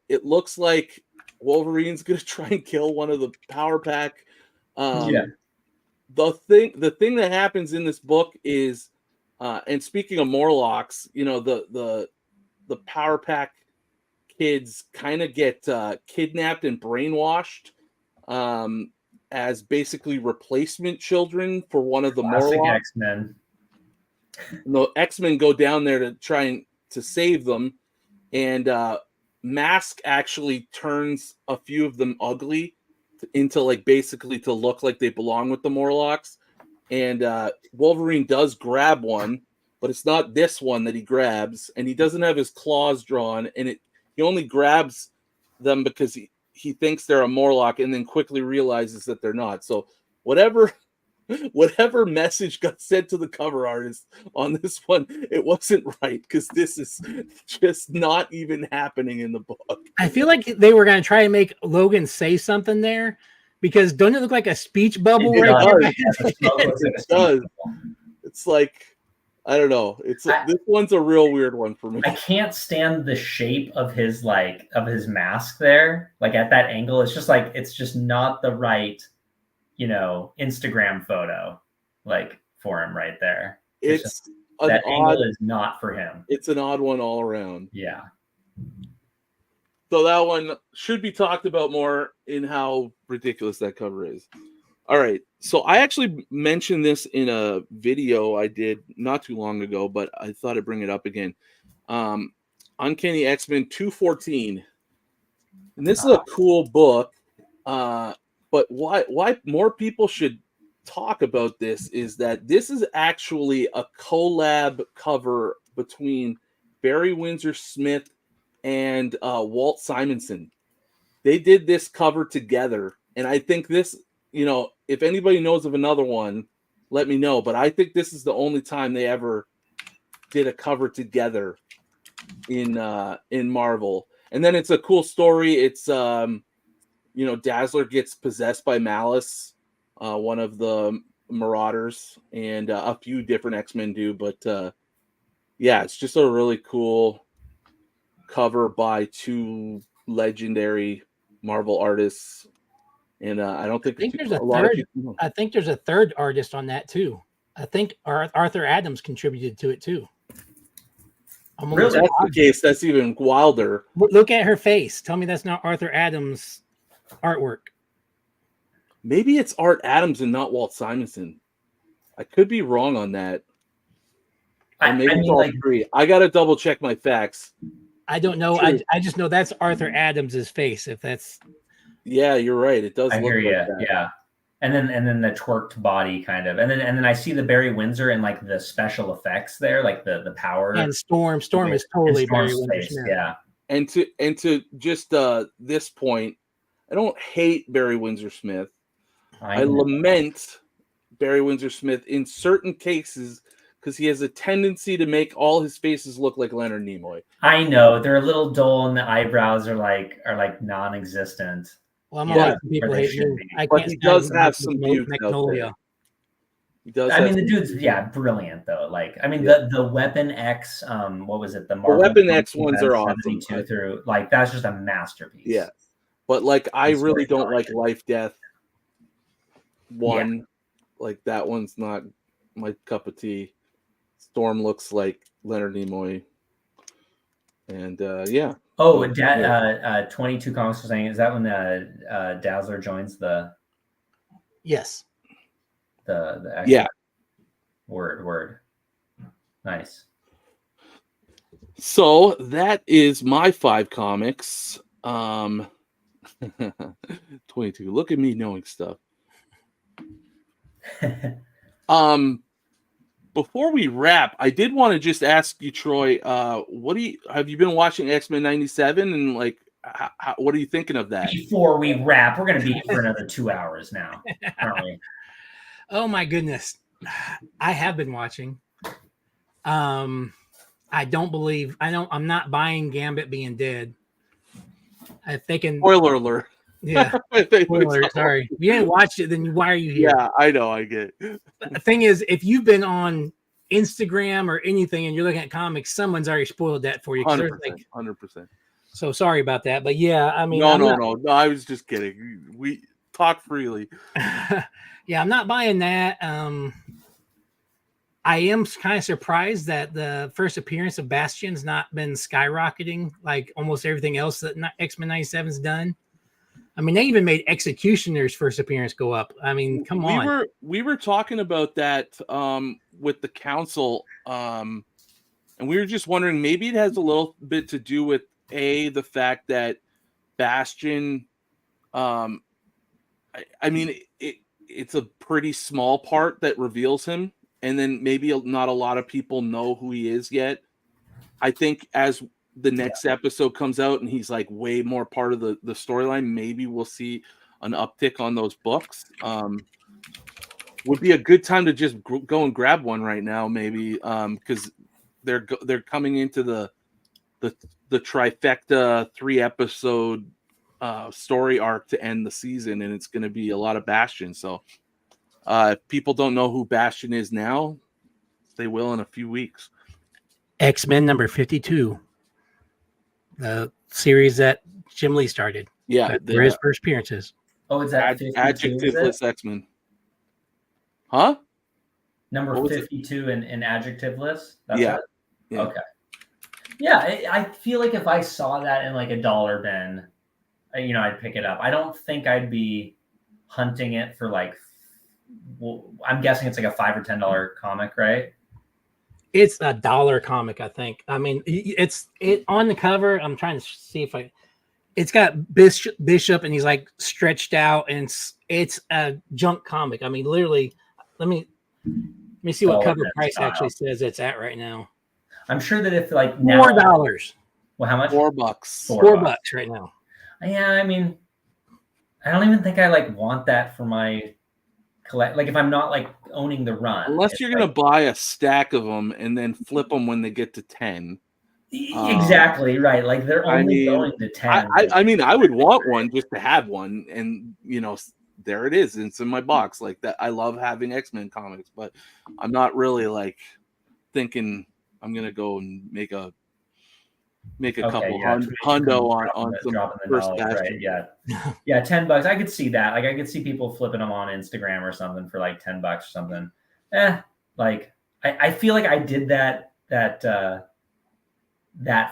A: It looks like Wolverine's gonna try and kill one of the Power Pack. The thing that happens in this book is, and speaking of Morlocks, the Power Pack kids kind of get kidnapped and brainwashed as basically replacement children for one of the Morlocks.
C: X-Men.
A: The X-Men go down there to try to save them, and Mask actually turns a few of them ugly into like basically to look like they belong with the Morlocks. And Wolverine does grab one, but it's not this one that he grabs, and he doesn't have his claws drawn, and he only grabs them because he thinks they're a Morlock and then quickly realizes that they're not. So whatever message got sent to the cover artist on this one, it wasn't right, because this is just not even happening in the book.
B: I feel like they were going to try and make Logan say something there, because don't it look like a speech bubble right there?
A: It does. It's like, I don't know. This one's a real weird one for me.
C: I can't stand the shape of his mask there. Like at that angle, it's just not the right, Instagram photo like for him right there. That angle is not for him.
A: It's an odd one all around.
C: Yeah.
A: So that one should be talked about more in how ridiculous that cover is. All right. So I actually mentioned this in a video I did not too long ago, but I thought I'd bring it up again. Uncanny X-Men 214. And this is a cool book. But why more people should talk about this is that this is actually a collab cover between Barry Windsor Smith and Walt Simonson. They did this cover together, and I think this, if anybody knows of another one, let me know. But I think this is the only time they ever did a cover together in Marvel. And then it's a cool story. It's Dazzler gets possessed by Malice, one of the Marauders, and a few different X-Men do. But it's just a really cool cover by two legendary Marvel artists. And I don't think
B: there's a third. I think there's a third artist on that too. I think Arthur Adams contributed to it too.
A: Really? If that's the case, that's even wilder.
B: Look at her face. Tell me that's not Arthur Adams' artwork.
A: Maybe it's Art Adams and not Walt Simonson. I could be wrong on that. Three. I gotta double check my facts.
B: I don't know. I just know that's Arthur Adams' face. If that's
A: you're right. It does.
C: I hear you. That. Yeah. And then the twerked body kind of, and then I see the Barry Windsor and like the special effects there, like the power.
B: And Storm is totally Barry Windsor.
C: Yeah.
A: And to just this point, I don't hate Barry Windsor Smith. I lament Barry Windsor Smith in certain cases because he has a tendency to make all his faces look like Leonard Nimoy.
C: I know they're a little dull and the eyebrows are like non-existent.
B: Well, I'm always people hate me.
A: But he does have some Magnolia.
C: He does. I mean, the dude's brilliant though. Like, I mean, the Weapon X, what was it? The
A: Weapon X ones are awesome.
C: Through like that's just a masterpiece.
A: Yeah, but like I really don't like Life Death one. Yeah. Like that one's not my cup of tea. Storm looks like Leonard Nimoy, and
C: Oh, 22 Comics was saying, is that when the Dazzler joins the?
B: Yes.
C: The word. Nice.
A: So that is my 5 comics. 22. Look at me knowing stuff. Before we wrap, I did want to just ask you, Troy, have you been watching X-Men 97 and like what are you thinking of that?
C: Before we wrap, we're going to be here for another 2 hours now, aren't we?
B: Oh my goodness. I have been watching. I'm not buying Gambit being dead. I'm thinking
A: spoiler alert.
B: Yeah. Spoiler, sorry. If you ain't watched it, then why are you here?
A: Yeah, I know, I get it.
B: The thing is, if you've been on Instagram or anything and you're looking at comics, someone's already spoiled that for you.
A: 100%.
B: So sorry about that. But yeah, I mean,
A: no, I was just kidding. We talk freely.
B: Yeah, I'm not buying that. I am kind of surprised that the first appearance of Bastion's not been skyrocketing like almost everything else that X-Men 97's done. I mean, they even made Executioner's first appearance go up. I mean, come on.
A: We were talking about that with the council, and we were just wondering maybe it has a little bit to do with the fact that Bastion. I mean, it's a pretty small part that reveals him, and then maybe not a lot of people know who he is yet. I think as the next episode comes out and he's like way more part of the storyline, maybe we'll see an uptick on those books. Would be a good time to just go and grab one right now, maybe, because they're coming into the trifecta 3-episode story arc to end the season, and it's going to be a lot of Bastion. So if people don't know who Bastion is now, they will in a few weeks.
B: X-Men number 52. The series that Jim Lee started.
A: Yeah.
B: Where his first appearances.
C: Oh, is that
A: adjectiveless X-Men? Huh?
C: Number 52 in adjectiveless? That's
A: yeah.
C: It? Yeah. Okay. Yeah, I feel like if I saw that in like a dollar bin, I'd pick it up. I don't think I'd be hunting it for like, I'm guessing it's like a $5 or $10 comic, right?
B: It's $1 comic, I think. I mean, it's on the cover. I'm trying to see if It's got Bishop, and he's like stretched out, and it's a junk comic. I mean, literally. Let me see what cover price actually says it's at right now.
C: I'm sure that if like
B: $4.
C: Well, how much?
A: $4.
B: $4 right now.
C: Yeah, I mean, I don't even think I like want that for my collect. Like if I'm not like owning the run,
A: unless you're gonna buy a stack of them and then flip them when they get to 10.
C: Exactly right. Like they're only going to 10.
A: I mean, I would want one just to have one, and there it is. It's in my box like that. I love having X-Men comics, but I'm not really like thinking I'm gonna go and make a couple hundo on some first bastion.
C: Right, yeah, $10. I could see that. Like I could see people flipping them on Instagram or something for like $10 or something. Like I feel like I did that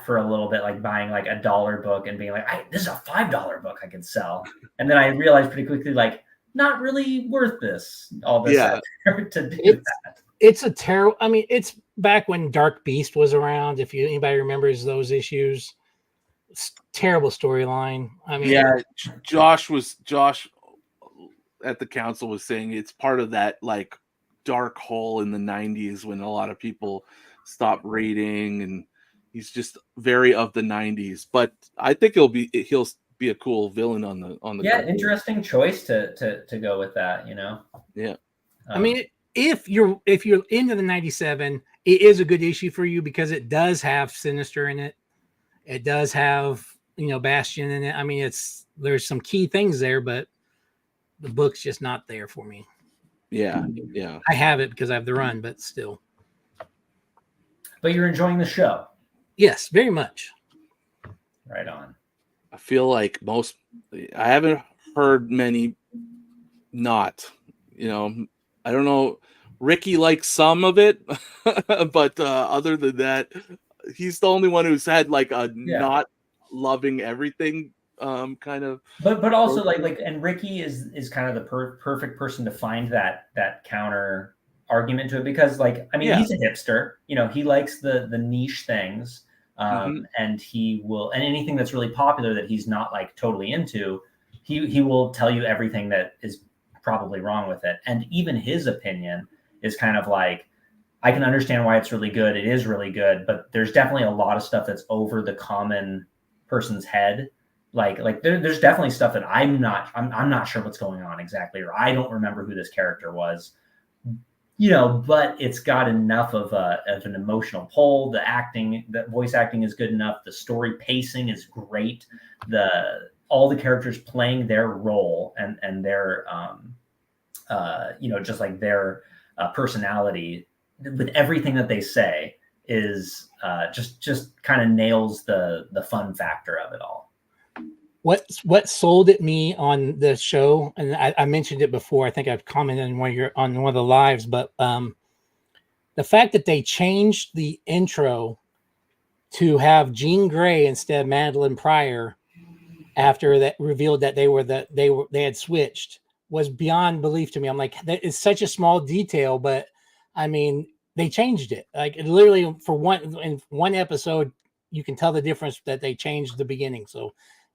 C: for a little bit, like buying like $1 book and being like, this is a $5 book I could sell. And then I realized pretty quickly, like, not really worth all this to do that.
B: It's a terrible. I mean, it's back when Dark Beast was around. If anybody remembers those issues, terrible storyline. I mean,
A: Josh at the council was saying it's part of that like dark hole in the 90s when a lot of people stopped reading, and he's just very of the 90s. But I think he'll be a cool villain on the cover.
C: Interesting choice to go with that.
A: Yeah,
B: I mean. If you're into the 97, it is a good issue for you because it does have Sinister in it. It does have, Bastion in it. I mean, there's some key things there, but the book's just not there for me.
A: Yeah.
B: I have it because I have the run, but still.
C: But you're enjoying the show.
B: Yes, very much.
C: Right on.
A: I feel like I haven't heard many not, I don't know. Ricky likes some of it, but other than that, he's the only one who's had like a not loving everything kind of.
C: But also like, and Ricky is kind of the perfect person to find that counter argument to it because like I mean he's a hipster, he likes the niche things, and he will, and anything that's really popular that he's not like totally into, he will tell you everything that is probably wrong with it. And even his opinion is kind of like, I can understand why it's really good. It is really good, but there's definitely a lot of stuff that's over the common person's head. Like there's definitely stuff that I'm not sure what's going on exactly, or I don't remember who this character was, but it's got enough of an emotional pull. The voice acting is good enough. The story pacing is great. All the characters playing their role and their, just like their personality with everything that they say is just kind of nails the fun factor of it all.
B: What sold at me on the show, and I mentioned it before, I think I've commented on one of the lives, but the fact that they changed the intro to have Jean Grey instead of Madeline Pryor after that revealed that they had switched was beyond belief to me. I'm like, that is such a small detail, but I mean, they changed it. Like literally in one episode, you can tell the difference that they changed the beginning. So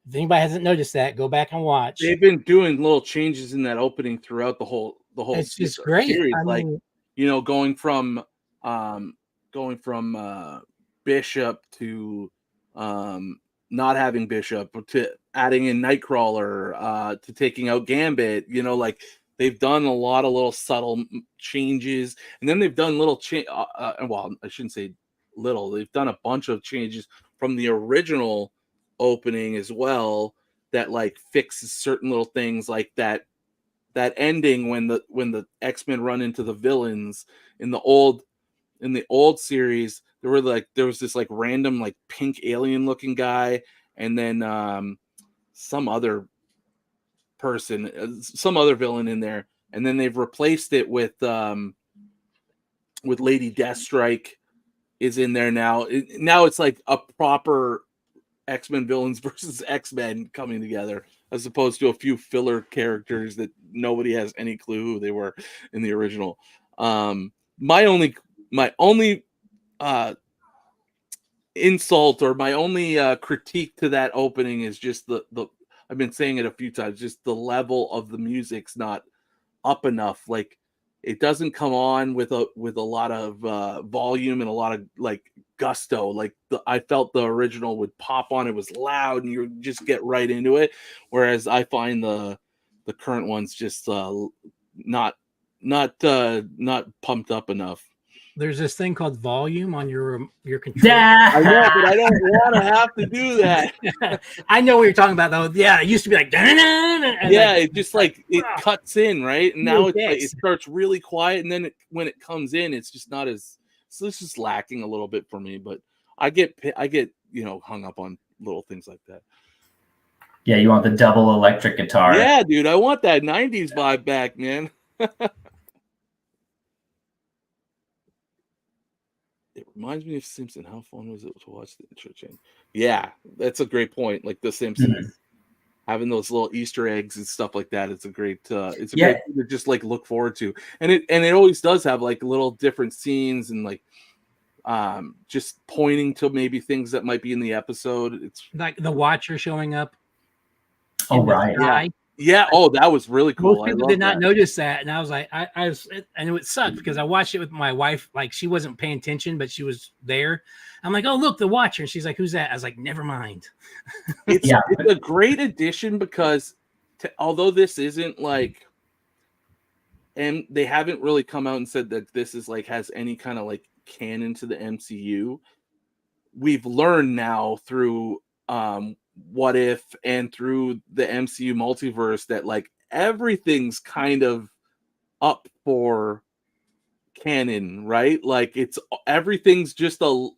B: if anybody hasn't noticed that, go back and watch.
A: They've been doing little changes in that opening throughout the whole
B: it's just great.
A: series.
B: I mean,
A: going from Bishop to not having Bishop to adding in Nightcrawler to taking out Gambit, like they've done a lot of little subtle changes, and then they've done little well, I shouldn't say little, they've done a bunch of changes from the original opening as well that like fixes certain little things, like that ending when the X-Men run into the villains in the old series. There was this like random like pink alien looking guy, and then some other villain in there, and then they've replaced it with Lady Deathstrike is in there now. Now it's like a proper X-Men villains versus X-Men coming together, as opposed to a few filler characters that nobody has any clue who they were in the original. My only insult or my only critique to that opening is just the I've been saying it a few times, just the level of the music's not up enough. Like it doesn't come on with a lot of volume and a lot of like gusto. Like I felt the original would pop on, it was loud and you just get right into it, whereas I find the current ones just not pumped up enough.
B: There's this thing called volume on your control.
C: Yeah.
A: I know, but I don't want to have to do that.
B: I know what you're talking about, though. Yeah, it used to be like, and
A: yeah,
B: like,
A: it just like it cuts in, right? And now it's like,
B: yes.
A: it starts really quiet, and then when it comes in, it's just not as. So this is lacking a little bit for me, but I get hung up on little things like that.
C: Yeah, you want the double electric guitar.
A: Yeah, dude, I want that 90s vibe back, man. It reminds me of Simpson. How fun was it to watch the intro change? Yeah, that's a great point. Like the Simpsons, having those little Easter eggs and stuff like that. It's a great great thing to just like look forward to. And it always does have like little different scenes and like just pointing to maybe things that might be in the episode. It's
B: like the Watcher showing up.
C: Oh, right.
A: Yeah. Oh, that was really cool.
B: Most people did not notice that, and I was like, I was, and it sucked because I watched it with my wife. Like she wasn't paying attention, but she was there. I'm like, oh look, the Watcher. And she's like, who's that? I was like, never mind.
A: It's a great addition because although this isn't like, and they haven't really come out and said that this is like has any kind of like canon to the MCU. We've learned now through What If and through the MCU multiverse that like everything's kind of up for canon, right? Like everything's just a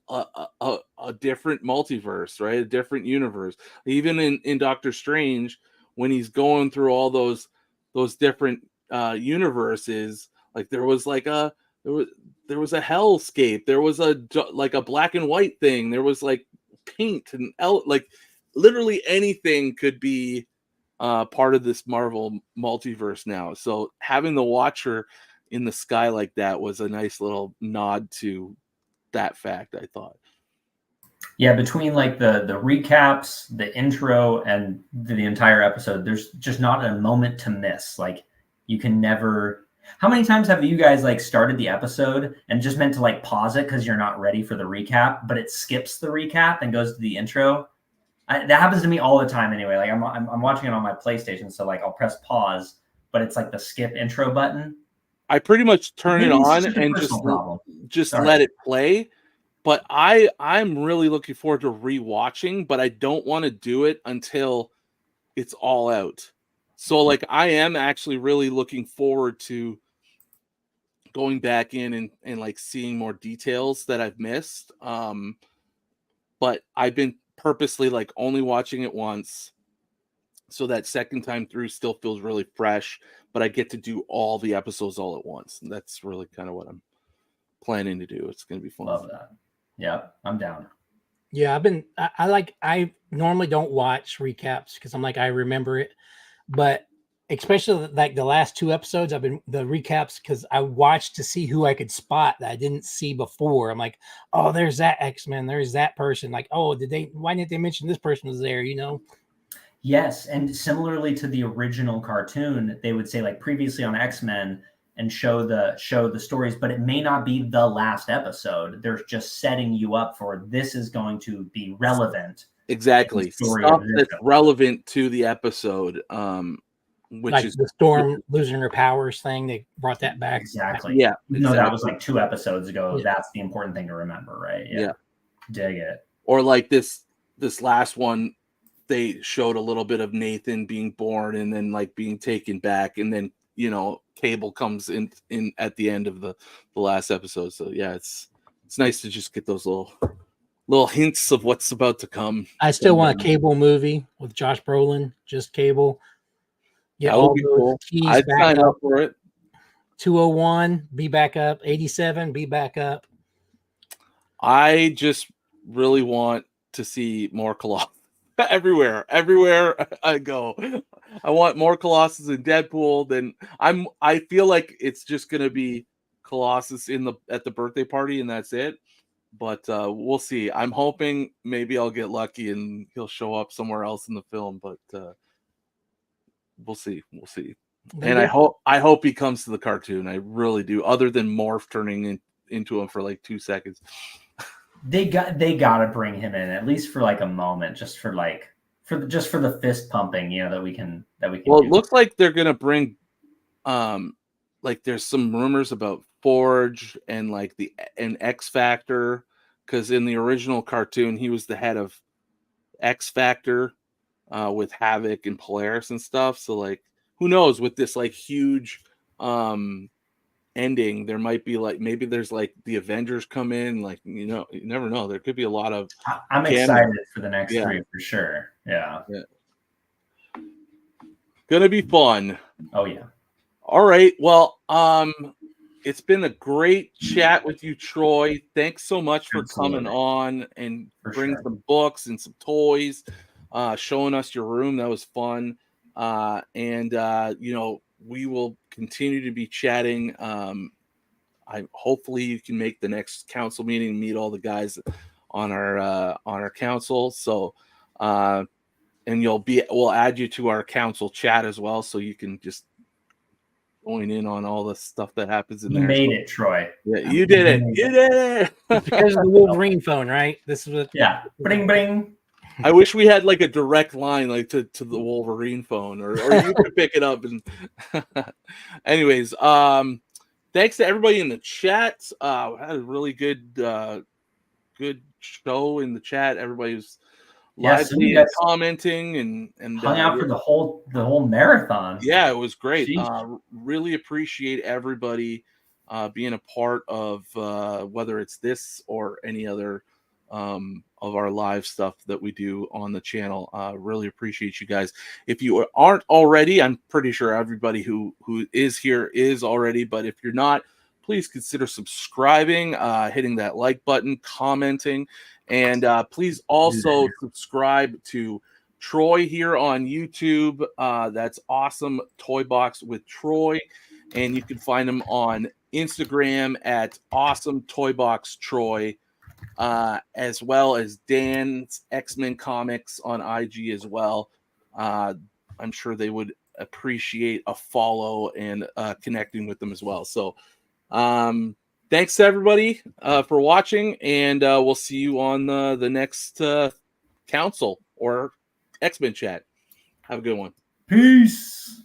A: different multiverse, right? A different universe. Even in Doctor Strange, when he's going through all those different universes, like there was a hellscape, there was a black and white thing, there was like paint and like literally anything could be part of this Marvel multiverse now. So having the Watcher in the sky like that was a nice little nod to that fact, I thought.
C: Yeah, between like the recaps, the intro, and the entire episode, there's just not a moment to miss. Like you can never. How many times have you guys like started the episode and just meant to like pause it because you're not ready for the recap, but it skips the recap and goes to the intro? That happens to me all the time anyway. Like I'm watching it on my PlayStation, so like I'll press pause, but it's like the skip intro button.
A: I pretty much turn it on and just let it play. But I'm really looking forward to rewatching, but I don't want to do it until it's all out. So like I am actually really looking forward to going back in and like seeing more details that I've missed. But I've been purposely like only watching it once, so that second time through still feels really fresh, but I get to do all the episodes all at once. And that's really kind of what I'm planning to do. It's going to be fun.
C: Love that. Yeah, I'm down.
B: Yeah, I normally don't watch recaps because I'm like, I remember it, but especially like the last two episodes, I've been the recaps because I watched to see who I could spot that I didn't see before. I'm like, oh, there's that X-Men, there's that person. Like, oh, why didn't they mention this person was there? You know?
C: Yes, and similarly to the original cartoon, they would say like previously on X-Men and show the stories, but it may not be the last episode. They're just setting you up for this is going to be relevant.
A: Exactly. Stuff that's relevant to the episode. Which
B: like
A: is
B: the Storm losing her powers thing. They brought that back.
C: Exactly.
A: Yeah.
C: No, that was like 2 episodes ago. Yeah. That's the important thing to remember, right?
A: Yeah.
C: Dig it.
A: Or like this last one, they showed a little bit of Nathan being born and then like being taken back, and then Cable comes in at the end of the last episode. So yeah, it's nice to just get those little hints of what's about to come.
B: I still want a Cable movie with Josh Brolin, just Cable. Yeah, all those
A: cool. I'd sign up for it.
B: 201, be back up. 87, be back up.
A: I just really want to see more Colossus everywhere I go. I want more Colossus in Deadpool. Then I feel like it's just gonna be Colossus at the birthday party, and that's it. but we'll see. I'm hoping maybe I'll get lucky and he'll show up somewhere else in the film, but we'll see. We'll see. And I hope he comes to the cartoon. I really do. Other than Morph turning into him for like 2 seconds.
C: They gotta bring him in at least for like a moment, just for the fist pumping, that we can.
A: Well,
C: do.
A: It looks like they're gonna bring, like there's some rumors about Forge and like an XFactor, because in the original cartoon he was the head of XFactor, with Havoc and Polaris and stuff. So like, who knows, with this like huge ending, there might be like, maybe there's like the Avengers come in, like, you never know. There could be a lot of
C: I'm excited for the next 3 for sure. Yeah.
A: Gonna be fun.
C: Oh yeah.
A: All right. Well, it's been a great chat with you, Troy. Thanks so much for coming on and bringing some books and some toys, showing us your room. That was fun. And we will continue to be chatting. Hopefully you can make the next council meeting and meet all the guys on our council. So, and we'll add you to our council chat as well, so you can just join in on all the stuff that happens in there.
C: You made it, Troy.
A: Yeah, you did it. You did it.
B: Because of the Wolverine phone, right? This is what.
C: Yeah. Bring, bring.
A: I wish we had like a direct line, like to the Wolverine phone, or you could pick it up. And anyways, thanks to everybody in the chat. Had a really good show in the chat. Everybody was lively and commenting and
C: hung out for the whole marathon.
A: Yeah, it was great. Really appreciate everybody being a part of whether it's this or any other of our live stuff that we do on the channel. Really appreciate you guys. If you aren't already, I'm pretty sure everybody who is here is already, but if you're not, please consider subscribing, hitting that like button, commenting, and please also subscribe to Troy here on YouTube. That's Awesome Toy Box with Troy, and you can find him on Instagram at Awesome Toy Box Troy, as well as Dan's X-Men Comics on IG as well. I'm sure they would appreciate a follow and connecting with them as well. So thanks to everybody for watching, and we'll see you on the next council or X-Men chat. Have a good one.
C: Peace.